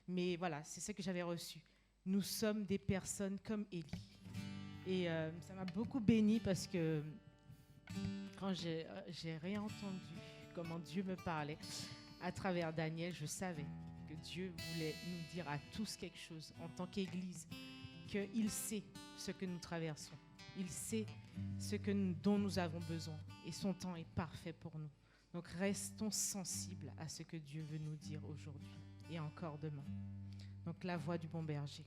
mais voilà, c'est ça que j'avais reçu. Nous sommes des personnes comme Élie. Et ça m'a beaucoup bénie parce que quand j'ai réentendu comment Dieu me parlait à travers Daniel, je savais que Dieu voulait nous dire à tous quelque chose en tant qu'Église, qu'il sait ce que nous traversons. Il sait dont nous avons besoin et son temps est parfait pour nous. Donc restons sensibles à ce que Dieu veut nous dire aujourd'hui et encore demain. Donc la voix du bon berger.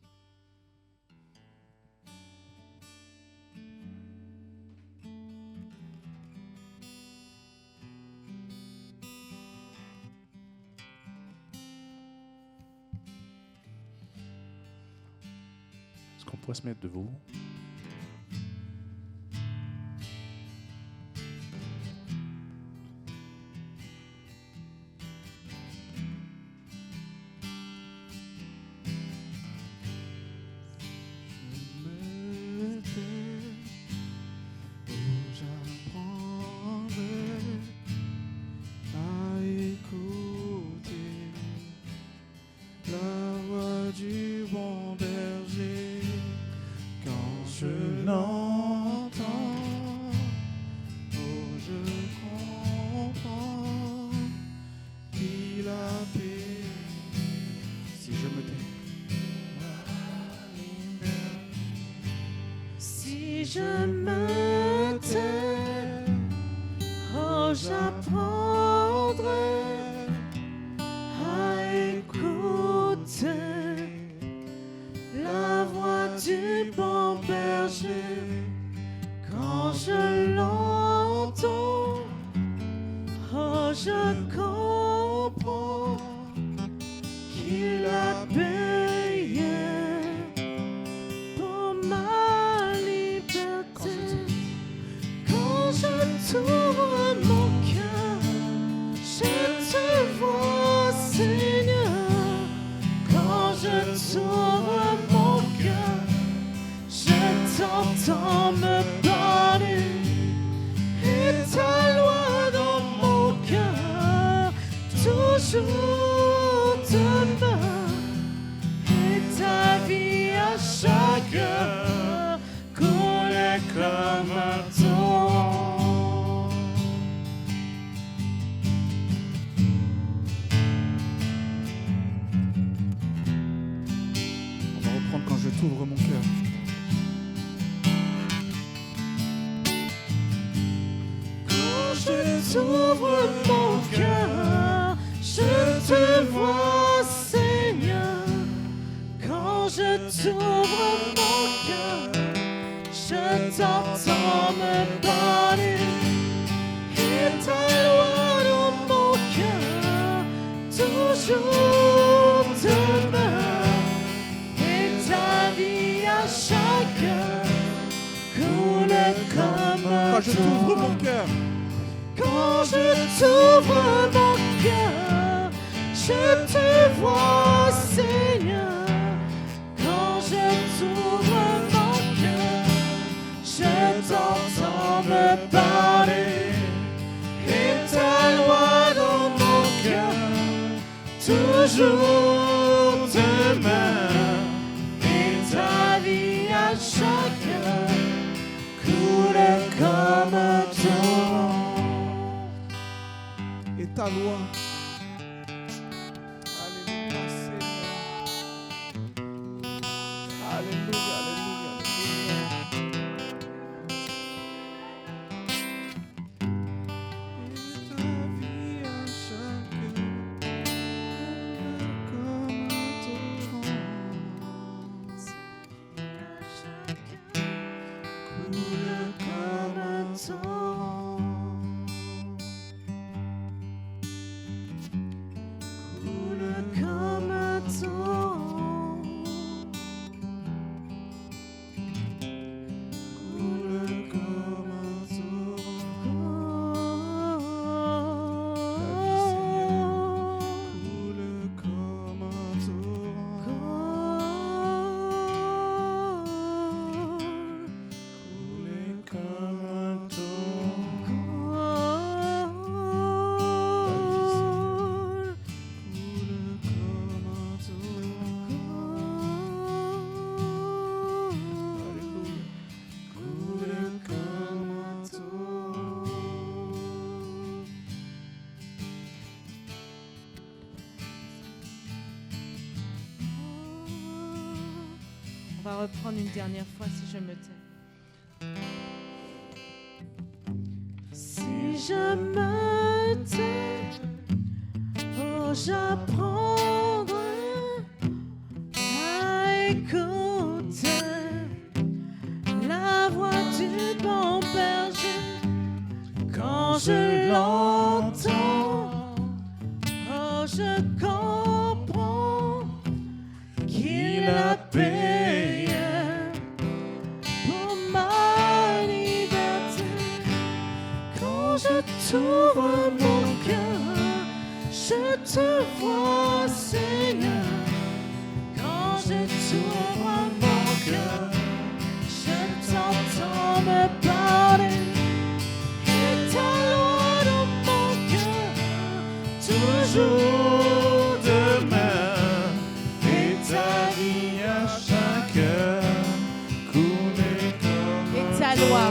Est-ce qu'on pourrait se mettre debout ? Je me tais, oh j'apprendrai à écouter je t'ouvre mon cœur, je t'entends me parler, et ta loi dans mon cœur toujours demeure, et ta vie à chaque heure coule comme un torrent. On va reprendre quand je t'ouvre mon cœur. Quand je t'ouvre mon cœur, je te vois, Seigneur. Quand je t'ouvre mon cœur, je t'entends me parler, et ta loi dans mon cœur toujours demeure, et ta vie à chaque heure coule comme un Quand je t'ouvre mon cœur, Quand je t'ouvre mon cœur, je te vois, Seigneur. Quand je t'ouvre mon cœur, je t'entends me parler, et ta loi dans mon cœur toujours demeure, et ta vie à chaque heure coule comme un torrent. et ta loi. Alléluia, Seigneur. Alléluia, alléluia, alléluia. Et ta vie à chaque heure comme un torrent. Coule comme un torrent. Coule comme un torrent. Coule comme un torrent. Coule comme un torrent. Coule comme un torrent. Coule comme un torrent. Alléluia. Coule comme un torrent. On va reprendre une dernière fois si je me tais. Si je me tais, oh, j'apprendrai à écouter la voix du bon berger. Quand je l'entends, oh, je comprends qu'il a payé pour ma liberté. Quand je t'ouvre mon cœur, je te vois, Seigneur. Quand je t'ouvre mon cœur, je t'entends me parler, et ta loi dans mon cœur toujours demeure, et ta vie à chaque heure coule comme et ta loi,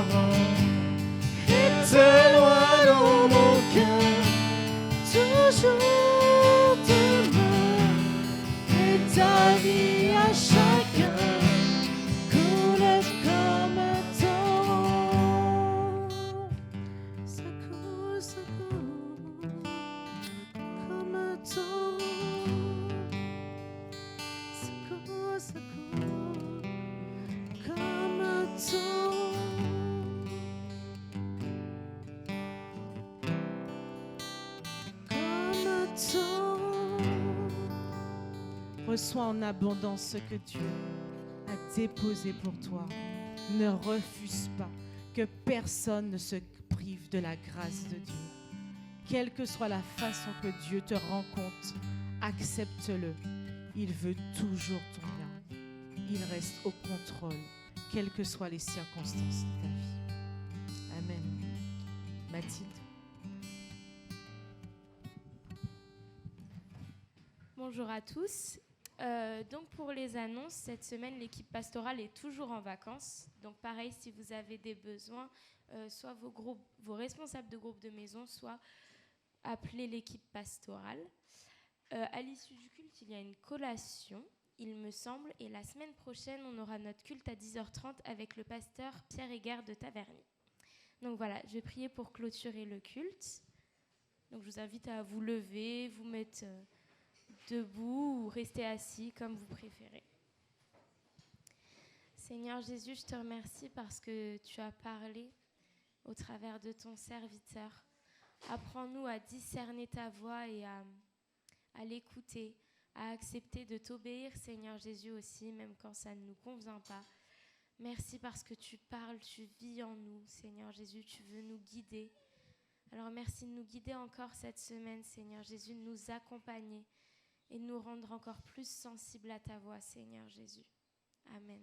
et ta loi dans mon cœur toujours demeure, et ta vie à chaque heure coule comme un torrent. Ça coule comme un torrent. Ça coule comme un torrent. Comme un torrent. Reçois en abondance ce que Dieu a déposé pour toi. Ne refuse pas que personne ne se prive de la grâce de Dieu. Quelle que soit la façon que Dieu te rencontre, accepte-le Il veut toujours ton bien. Il reste au contrôle, quelles que soient les circonstances de ta vie. Amen. Mathilde. Bonjour à tous. Donc pour les annonces, cette semaine, l'équipe pastorale est toujours en vacances. Donc pareil, si vous avez des besoins, soit vos responsables de groupe de maison, soit appelez l'équipe pastorale. À l'issue du culte, il y a une collation, il me semble, et la semaine prochaine, on aura notre culte à 10h30 avec le pasteur Pierre Hégard de Taverny. Donc voilà, je vais prier pour clôturer le culte. Donc je vous invite à vous lever, vous mettre debout ou rester assis comme vous préférez. Seigneur Jésus, je te remercie parce que tu as parlé au travers de ton serviteur. Apprends-nous à discerner ta voix et à l'écouter, à accepter de t'obéir, Seigneur Jésus aussi, même quand ça ne nous convient pas. Merci parce que tu parles, tu vis en nous, Seigneur Jésus, tu veux nous guider. Alors merci de nous guider encore cette semaine, Seigneur Jésus, de nous accompagner et de nous rendre encore plus sensibles à ta voix, Seigneur Jésus. Amen.